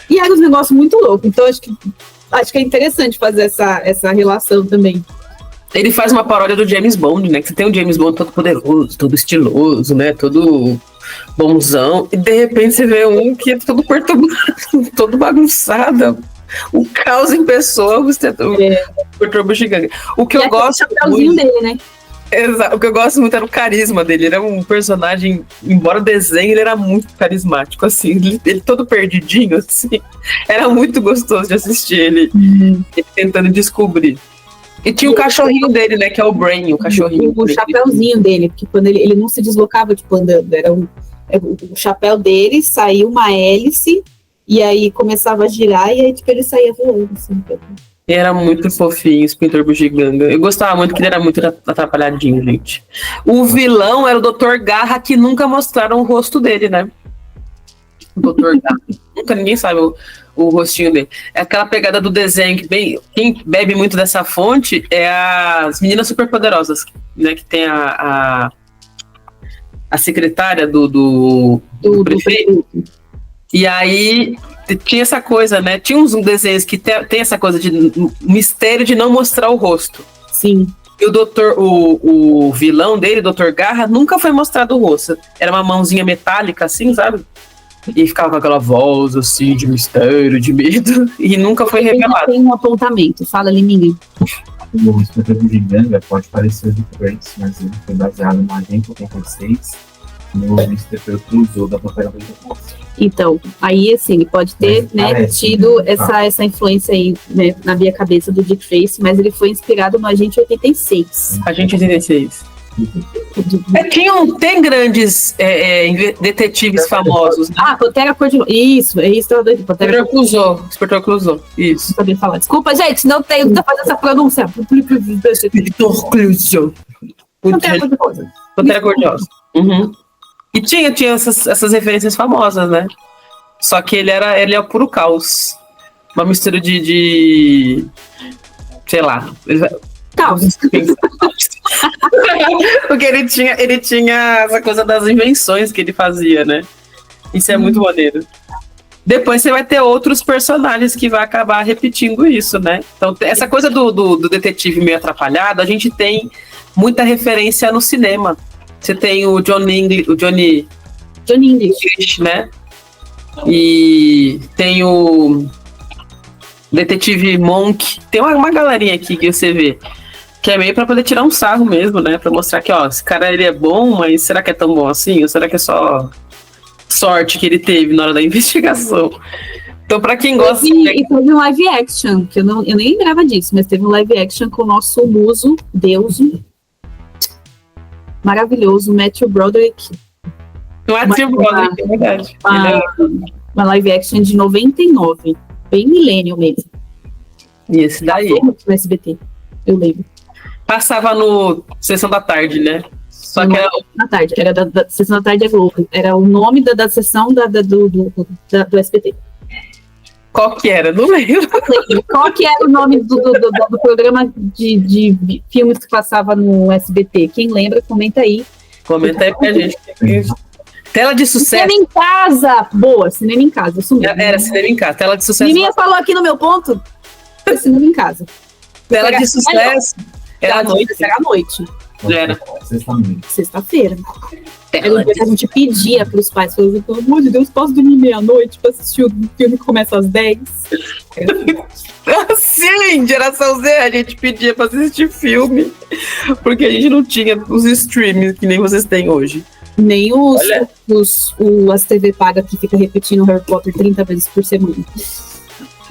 E era um negócio muito louco. Então, acho que é interessante fazer essa relação também. Ele faz uma paródia do James Bond, né? Que você tem um James Bond todo poderoso, todo estiloso, né? Todo bonzão. E de repente você vê um que é todo perturbado, todo bagunçado. O caos em pessoa, você perturba gigante. O que eu gosto muito dele, né? Exato. O que eu gosto muito era o carisma dele. Ele era um personagem, embora desenho, ele era muito carismático, assim. Ele todo perdidinho, assim. Era muito gostoso de assistir ele tentando descobrir. E tinha o cachorrinho dele, né? Que é o Brain, o cachorrinho. O chapéuzinho dele, porque quando ele não se deslocava, tipo, andando. Era o chapéu dele, saiu uma hélice, e aí começava a girar, e aí, tipo, ele saía voando, assim. E era muito fofinho, esse pintor bugiganga. Eu gostava muito que ele era muito atrapalhadinho, gente. O vilão era o Dr. Garra, que nunca mostraram o rosto dele, né? O Dr. Garra. Nunca ninguém sabe o rostinho dele. É aquela pegada do desenho que quem bebe muito dessa fonte é as Meninas Superpoderosas, né? Que tem a secretária do prefeito. E aí tinha essa coisa, né? Tinha uns desenhos que tem essa coisa de mistério de não mostrar o rosto. Sim. E o vilão dele, Dr. Garra, nunca foi mostrado o rosto. Era uma mãozinha metálica, assim, sabe? E ficava com aquela voz, assim, de mistério, de medo. E nunca foi revelado. Tem um apontamento. Fala, Liminha. O Inspetor Bugiganga pode parecer do Grace, mas ele foi baseado no Agente 86, no Inspetor Clouseau da Pantera Negra. Então, aí, assim, ele pode ter, tido essa influência aí, né, na minha cabeça do Dick Tracy, mas ele foi inspirado no Agente 86. Agente 86. Tem grandes detetives famosos, né? Pantera Cor-de-Rosa. Isso, é isso. Inspetor Clouseau. Isso. Não sabia falar. Desculpa, gente, não tenho que fazer essa pronúncia. Inspetor Clouseau. Pantera Cor-de-Rosa. Pantera Cor-de-Rosa. Uhum. E tinha essas referências famosas, né? Só que ele é o puro caos. Uma mistura de sei lá. Caos. Porque ele tinha essa coisa das invenções que ele fazia, né? Isso é muito maneiro. Depois você vai ter outros personagens que vai acabar repetindo isso, né? Então, essa coisa do detetive meio atrapalhado, a gente tem muita referência no cinema. Você tem o Johnny English, né? E tem o Detetive Monk. Tem uma galerinha aqui que você vê que é meio pra poder tirar um sarro mesmo, né? Pra mostrar que, esse cara ele é bom, mas será que é tão bom assim? Ou será que é só sorte que ele teve na hora da investigação? Então, pra quem gosta... E teve um live action, que eu nem lembrava disso, mas teve um live action com o nosso muso, deuso, maravilhoso, Matthew Broderick. Matthew Broderick, é verdade. Uma live action de 99, bem millennial mesmo. E esse daí? No SBT, eu lembro. Passava no Sessão da Tarde, né? Só que era... Na tarde, era da Sessão da Tarde é Globo. Era o nome da sessão do SBT. Qual que era? Não lembro. Qual que era o nome do programa de filmes que passava no SBT? Quem lembra, comenta aí. Comenta aí pra gente. Tela de sucesso. Cinema em casa! Boa, cinema em casa. Isso mesmo. Era cinema em casa. Tela de sucesso. Miminha falou aqui no meu ponto. Foi cinema em casa. Tela de sucesso. Era à noite. Era à noite. Era. Sexta-feira. Era o dia que a gente pedia pros pais. Falava, pelo amor de Deus, posso dormir meia-noite pra assistir o filme que começa às 10? Sim, geração Z, a gente pedia pra assistir filme. Porque a gente não tinha os streams que nem vocês têm hoje. Nem as TV paga que fica repetindo Harry Potter 30 vezes por semana.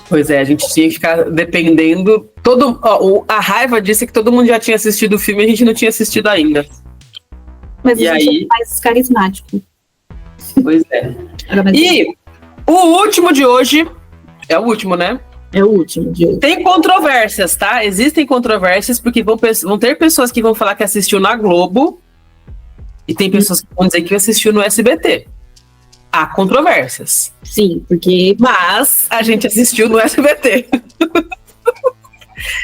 Pois é, a gente tinha que ficar dependendo. A raiva disso é que todo mundo já tinha assistido o filme e a gente não tinha assistido ainda. Mas a gente é mais carismático. Pois é. E o último de hoje é o último, né? É o último de hoje. Tem controvérsias, tá? Existem controvérsias porque vão ter pessoas que vão falar que assistiu na Globo e tem pessoas que vão dizer que assistiu no SBT. Há controvérsias. Sim, porque... Mas a gente assistiu no SBT.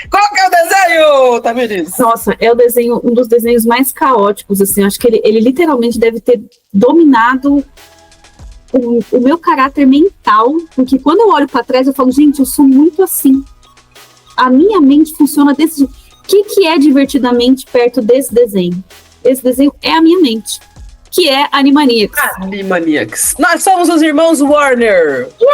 Qual que é o desenho, Tamiris? Nossa, é um dos desenhos mais caóticos, assim. Acho que ele literalmente deve ter dominado o meu caráter mental, porque quando eu olho para trás, eu falo, gente, eu sou muito assim. A minha mente funciona desse jeito. O que é divertidamente perto desse desenho? Esse desenho é a minha mente, que é Animaniacs. Animaniacs. Nós somos os irmãos Warner. E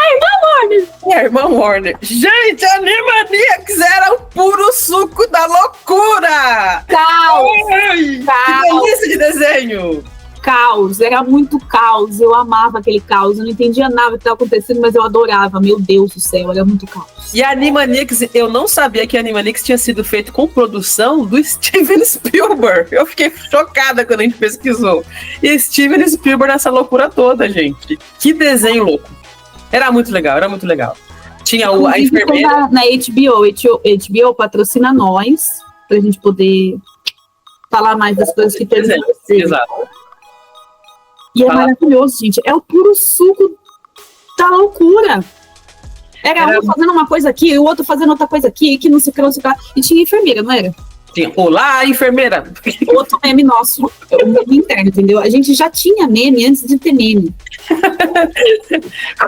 a irmã Warner? Gente, Animaniacs era o puro suco da loucura. Caos! Que delícia de desenho. Caos, era muito caos, eu amava aquele caos, eu não entendia nada que estava acontecendo, mas eu adorava, meu Deus do céu, era muito caos. E a Animaniacs, eu não sabia que a Animaniacs tinha sido feito com produção do Steven Spielberg. Eu fiquei chocada quando a gente pesquisou. E Steven Spielberg nessa loucura toda, gente. Que desenho louco. Era muito legal. Tinha a enfermeira. Na HBO patrocina nós, pra gente poder falar mais das coisas que tem. Exato. E é maravilhoso, gente. É o puro suco da loucura. Era um fazendo uma coisa aqui, o outro fazendo outra coisa aqui, que não sei o que, não sei o que. E tinha enfermeira, não era? Tinha. Olá, enfermeira! Outro meme nosso, o meme interno, entendeu? A gente já tinha meme antes de ter meme.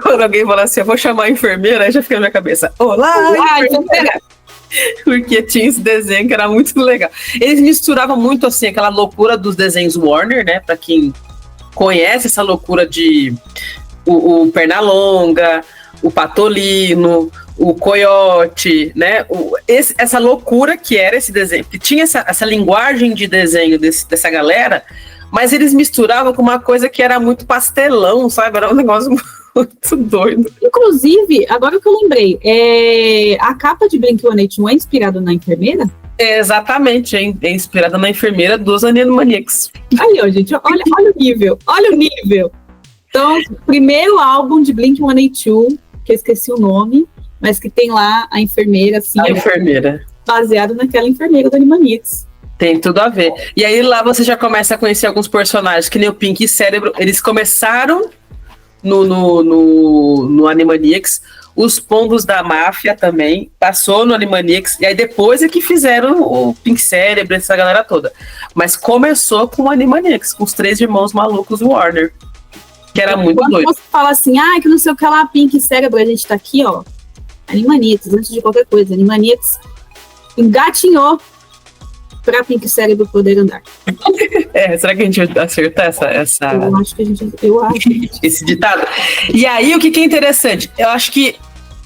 Quando alguém fala assim, eu vou chamar a enfermeira, aí já fica na minha cabeça. Olá, enfermeira! Porque tinha esse desenho que era muito legal. Eles misturavam muito, assim, aquela loucura dos desenhos Warner, né? Pra quem conhece essa loucura de o Pernalonga, o Patolino, o Coiote, né? Essa loucura que era esse desenho, que tinha essa linguagem de desenho dessa galera, mas eles misturavam com uma coisa que era muito pastelão, sabe? Era um negócio muito doido. Inclusive, agora que eu lembrei, a capa de Blink-182 é inspirada na enfermeira? Exatamente, é inspirada na enfermeira dos Animaniacs. Aí, ó, gente, olha o nível. Então, primeiro álbum de Blink-182, que eu esqueci o nome, mas que tem lá a enfermeira, assim. A enfermeira. Baseado naquela enfermeira do Animaniacs. Tem tudo a ver. E aí lá você já começa a conhecer alguns personagens, que nem o Pink e Cérebro. Eles começaram no Animaniacs. Os Pombos da Máfia também passou no Animaniacs, e aí depois é que fizeram o Pink Cérebro, essa galera toda. Mas começou com o Animaniacs, com os 3 irmãos malucos Warner, que era muito doido. Quando você fala assim, que não sei o que lá, Pink Cérebro, a gente tá aqui, ó, Animaniacs, antes de qualquer coisa, Animaniacs engatinhou pra Pink Cérebro poder andar. Será que a gente vai acertar essa... Eu acho que a gente... esse ditado. E aí, o que é interessante? Eu acho que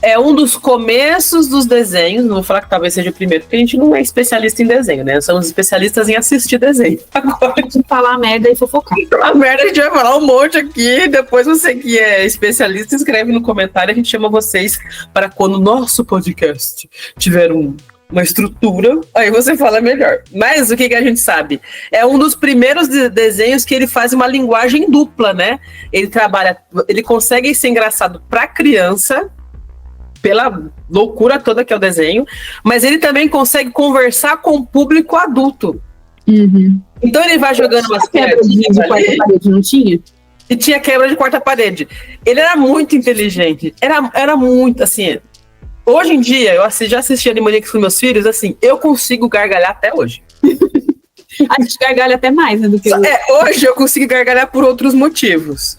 é um dos começos dos desenhos, não vou falar que talvez seja o primeiro, porque a gente não é especialista em desenho, né? Nós somos especialistas em assistir desenho. Agora, de falar merda e fofocar. Falar merda, a gente vai falar um monte aqui, depois você que é especialista, escreve no comentário, a gente chama vocês para quando o nosso podcast tiver uma estrutura, aí você fala melhor. Mas o que a gente sabe? É um dos primeiros desenhos que ele faz uma linguagem dupla, né? Ele consegue ser engraçado para criança, pela loucura toda que é o desenho, mas ele também consegue conversar com o público adulto. Uhum. Então ele vai jogando umas piadinhas de quarta parede, não tinha? E tinha quebra de quarta parede. Ele era muito inteligente. Era muito, assim... Hoje em dia, eu já assisti Animaniacs com meus filhos, assim, eu consigo gargalhar até hoje. A gente gargalha até mais, né, do que hoje eu consigo gargalhar por outros motivos.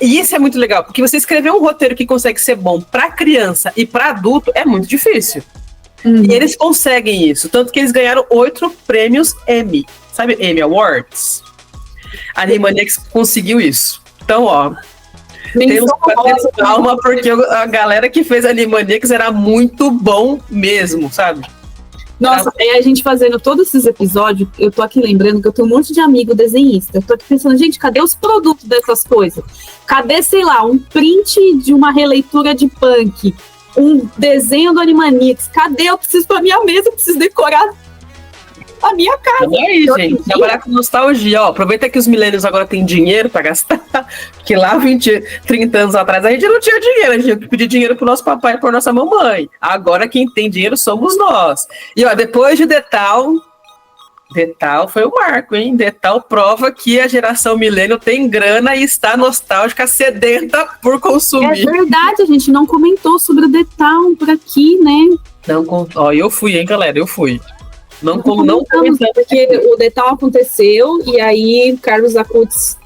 E isso é muito legal, porque você escrever um roteiro que consegue ser bom para criança e para adulto é muito difícil. E eles conseguem isso, tanto que eles ganharam 8 prêmios Emmy, sabe, Emmy Awards. A Animaniacs conseguiu isso. Então, ó, temos que bater palma, porque a galera que fez Animaniacs era muito bom mesmo, sabe? Nossa, a gente fazendo todos esses episódios, eu tô aqui lembrando que eu tenho um monte de amigo desenhista. Eu tô aqui pensando, gente, cadê os produtos dessas coisas? Cadê, sei lá, um print de uma releitura de Punk? Um desenho do Animaniacs? Cadê? Eu preciso pra minha mesa, eu preciso decorar a minha casa. É aí, gente, trabalhar com nostalgia. Ó, aproveita que os milênios agora têm dinheiro pra gastar, porque lá 30 anos atrás a gente não tinha dinheiro, a gente tinha que pedir dinheiro pro nosso papai e pra nossa mamãe. Agora quem tem dinheiro somos nós. E ó, depois de Detal foi o marco, hein? Detal prova que a geração milênio tem grana e está nostálgica, sedenta por consumir. É verdade, a gente não comentou sobre o Detal por aqui, né? Ó, eu fui, hein, galera, eu fui. Não comentamos, porque o Detal aconteceu e aí Carlos Acutis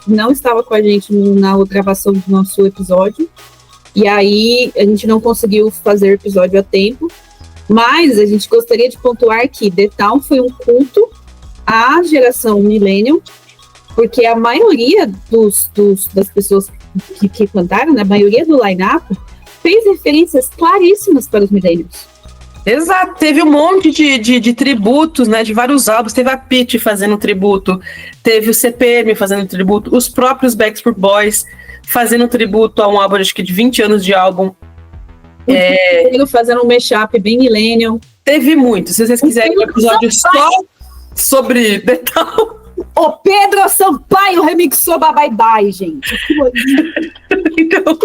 não estava com a gente na gravação do nosso episódio, e aí a gente não conseguiu fazer o episódio a tempo, mas a gente gostaria de pontuar que The Town foi um culto à geração Millennium, porque a maioria das pessoas que cantaram, né, a maioria do line-up, fez referências claríssimas para os Millennials. Exato, teve um monte de tributos, né, de vários álbuns, teve a Pitty fazendo tributo, teve o CPM fazendo tributo, os próprios Backstreet Boys fazendo tributo a um álbum, acho que de 20 anos de álbum. Fazendo um mashup bem millennial. Teve muito, se vocês quiserem um episódio só sobre The Town. O Pedro Sampaio remixou Bye Bye, gente. Então,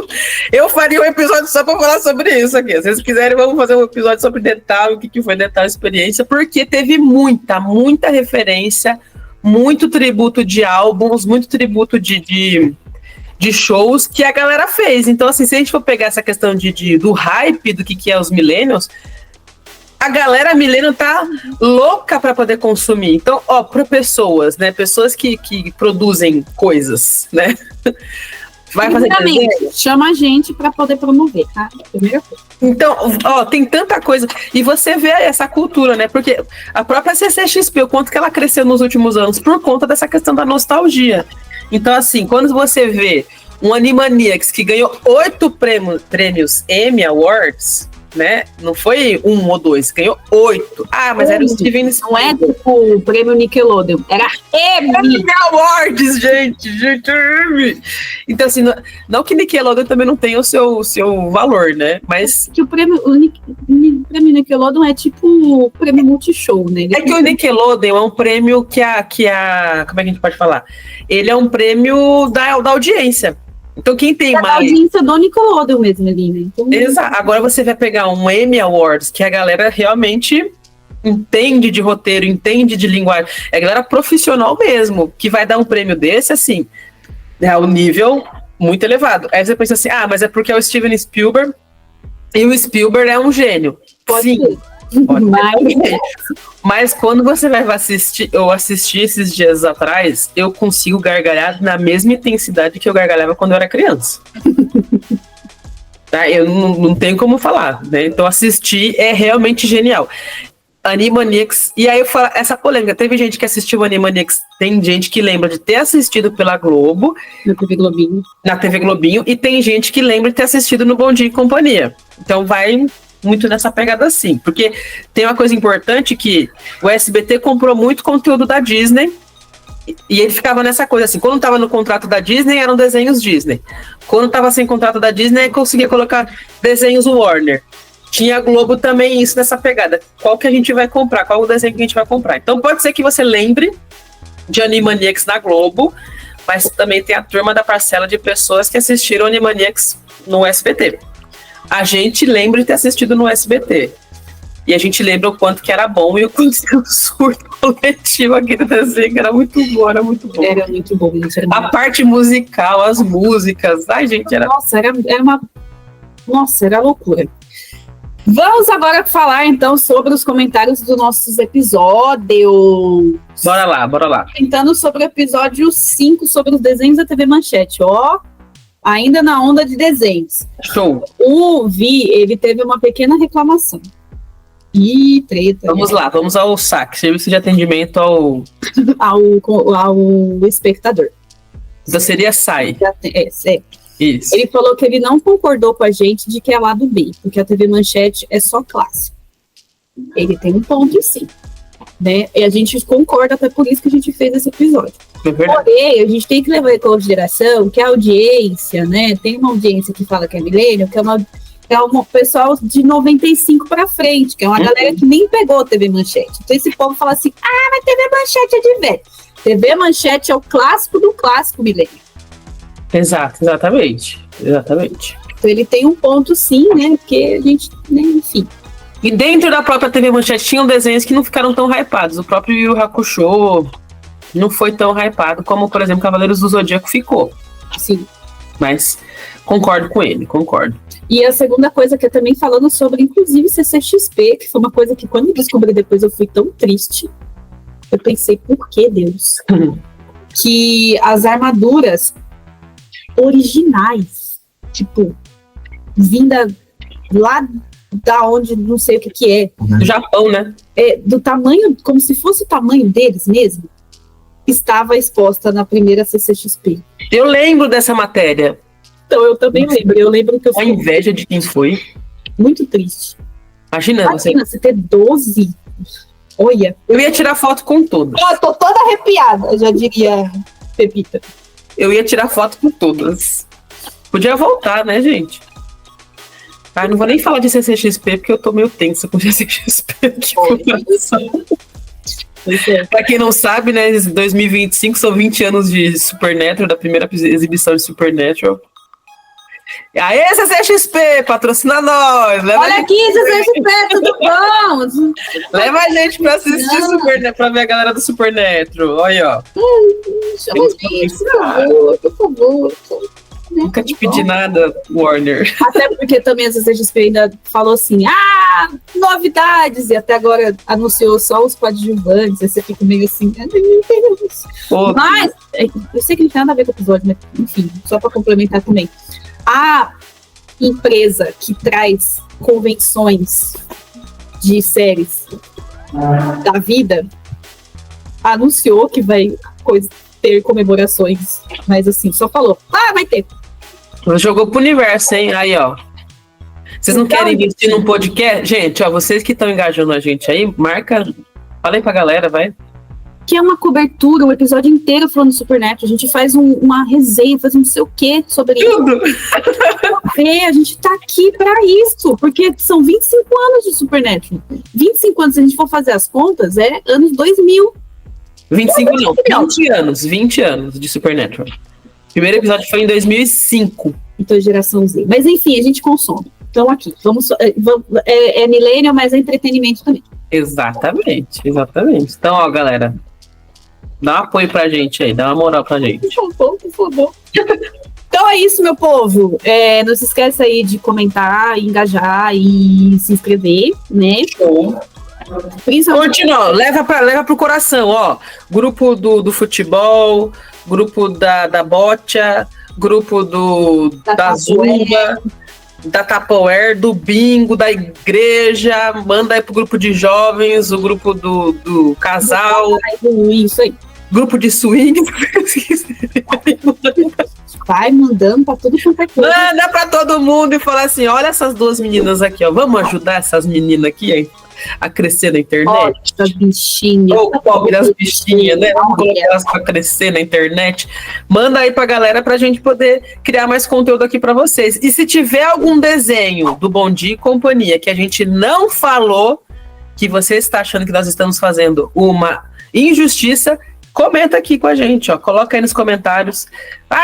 eu faria um episódio só pra falar sobre isso aqui. Se vocês quiserem, vamos fazer um episódio sobre The Town, o que foi The Town experiência, porque teve muita referência, muito tributo de álbuns, muito tributo de shows que a galera fez. Então, assim, se a gente for pegar essa questão do hype do que é os millennials, a galera millennial tá louca para poder consumir. Então, para pessoas, né? Pessoas que produzem coisas, né? Vai fazer chama a gente para poder promover, tá? Primeira coisa. Então, tem tanta coisa. E você vê essa cultura, né? Porque a própria CCXP, o quanto que ela cresceu nos últimos anos por conta dessa questão da nostalgia. Então, assim, quando você vê um Animaniacs que ganhou 8 prêmios Emmy Awards, né? Não foi 1 ou 2, ganhou 8. Ah, mas era o Steven Spielberg. Não é tipo o prêmio Nickelodeon, era Emmy Awards, gente. Então, assim, não que Nickelodeon também não tenha o seu valor, né? Mas que o prêmio Nickelodeon é tipo o prêmio Multishow, né? É que o Nickelodeon é um prêmio que a como é que a gente pode falar? Ele é um prêmio da audiência. Então quem tem mais... A audiência do Nickelodeon mesmo ali, né? Então... Exato. Agora você vai pegar um Emmy Awards, que a galera realmente entende de roteiro, entende de linguagem. É a galera profissional mesmo, que vai dar um prêmio desse, assim, é um nível muito elevado. Aí você pensa assim, mas é porque é o Steven Spielberg, e o Spielberg é um gênio. Pode ser. Mas quando você vai assistir, eu assisti esses dias atrás, eu consigo gargalhar na mesma intensidade que eu gargalhava quando eu era criança. Tá? Eu não tenho como falar, né? Então assistir é realmente genial. Animaniacs, e aí eu falo, essa polêmica, teve gente que assistiu Animaniacs, tem gente que lembra de ter assistido pela Globo, na TV Globinho, e tem gente que lembra de ter assistido no Bom Dia e Companhia. Então vai muito nessa pegada assim, porque tem uma coisa importante que o SBT comprou muito conteúdo da Disney e ele ficava nessa coisa assim, quando estava no contrato da Disney eram desenhos Disney, quando estava sem contrato da Disney conseguia colocar desenhos Warner. Tinha a Globo também isso nessa pegada, qual que a gente vai comprar, qual o desenho que a gente vai comprar. Então pode ser que você lembre de Animaniacs na Globo, mas também tem a turma da parcela de pessoas que assistiram Animaniacs no SBT. A gente lembra de ter assistido no SBT. E a gente lembra o quanto que era bom e o quanto que era um surto coletivo aquele desenho, que era muito bom, era muito bom. Era muito bom. A parte musical, as músicas, ai gente, era... Nossa, era loucura. Vamos agora falar então sobre os comentários dos nossos episódios. Bora lá. Comentando sobre o episódio 5, sobre os desenhos da TV Manchete, ainda na onda de desenhos. Show. O Vi, ele teve uma pequena reclamação. Ih, treta. Vamos lá, vamos ao SAC, Serviço de Atendimento ao espectador. Então seria SAI. Isso. Ele falou que ele não concordou com a gente de que é lado B, porque a TV Manchete é só clássico. Ele tem um ponto, sim. Né? E a gente concorda, até por isso que a gente fez esse episódio. Porém, a gente tem que levar em consideração que a audiência, né? Tem uma audiência que fala que é milênio, que é um pessoal de 95 para frente, que é uma galera que nem pegou TV Manchete. Então esse povo fala assim, mas TV Manchete é de velho. TV Manchete é o clássico do clássico milênio. Exatamente. Então ele tem um ponto sim, né? Porque a gente, né, enfim. E dentro da própria TV Manchete tinham desenhos que não ficaram tão hypados. O próprio Yu Yu Hakusho não foi tão hypado como, por exemplo, Cavaleiros do Zodíaco ficou. Sim. Mas concordo com ele, concordo. E a segunda coisa que é também falando sobre, inclusive, CCXP, que foi uma coisa que quando eu descobri depois eu fui tão triste. Eu pensei, por que, Deus? que as armaduras originais, tipo, vinda lá da onde, não sei o que é. Do Japão, né? Do tamanho, como se fosse o tamanho deles mesmo, estava exposta na primeira CCXP. Eu lembro dessa matéria. Então, eu também lembro. Eu lembro que eu A inveja de quem foi. Muito triste. Imagina você ter 12. Olha. Eu ia tirar foto com todas. Eu tô toda arrepiada, já diria Pepita. Eu ia tirar foto com todas. Podia voltar, né, gente? Ah, não vou nem falar de CCXP, porque eu tô meio tensa com CCXP aqui. Pra quem não sabe, né, 2025 são 20 anos de Supernatural, da primeira exibição de Supernatural. Aê, CCXP, patrocina nós! Olha aqui, CCXP, tudo bom? Leva a gente pra assistir Supernatural, pra ver a galera do Supernatural. Olha aí, ó. Por favor. Nunca te pedi nada, Warner. Até porque também a CCXP ainda falou assim, novidades, e até agora anunciou só os coadjuvantes, aí você fica meio assim, meu Deus. Mas, eu sei que não tem nada a ver com o episódio, mas enfim, só para complementar também. A empresa que traz convenções de séries da vida anunciou que vai ter comemorações, mas assim, só falou, vai ter. Jogou pro universo, hein? Aí, ó. Vocês não querem investir num podcast? Gente, ó, vocês que estão engajando a gente aí, marca. Fala aí pra galera, vai. Que é uma cobertura, um episódio inteiro falando do Supernatural. A gente faz uma resenha, faz não sei o que sobre tudo. Isso. A gente tá aqui pra isso, porque são 25 anos de Supernatural. 25 anos, se a gente for fazer as contas, é anos 2000. 25 não, 20 anos de Supernatural. O primeiro episódio foi em 2005. Então, geração Z. Mas enfim, a gente consome. Então aqui, é millennial, mas é entretenimento também. Exatamente. Então, ó, galera, dá um apoio pra gente aí, dá uma moral pra gente. Por favor. Então é isso, meu povo. Não se esqueça aí de comentar, engajar e se inscrever, né? Show. Continua, leva pro coração, ó. Grupo do futebol, grupo da bocha, grupo da zumba, da Tupperware, do bingo, da igreja, manda aí pro grupo de jovens, o grupo do casal, isso aí. Grupo de swing. Vai mandando pra tudo quanto é coisa. Manda pra todo mundo e fala assim, olha essas duas meninas aqui, ó, vamos ajudar essas meninas aqui a crescer na internet? Olha, essas bichinhas. Ou pobre das bichinhas, né? Vamos colocar elas pra crescer na internet. Manda aí pra galera pra gente poder criar mais conteúdo aqui pra vocês. E se tiver algum desenho do Bom Dia e Companhia que a gente não falou, que você está achando que nós estamos fazendo uma injustiça, comenta aqui com a gente, ó. Coloca aí nos comentários.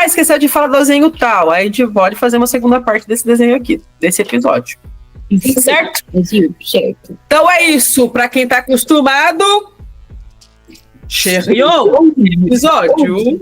Esqueceu de falar do desenho tal. Aí a gente pode fazer uma segunda parte desse desenho aqui, desse episódio. Certo? Certo. Então é isso. Pra quem tá acostumado, Cherion, episódio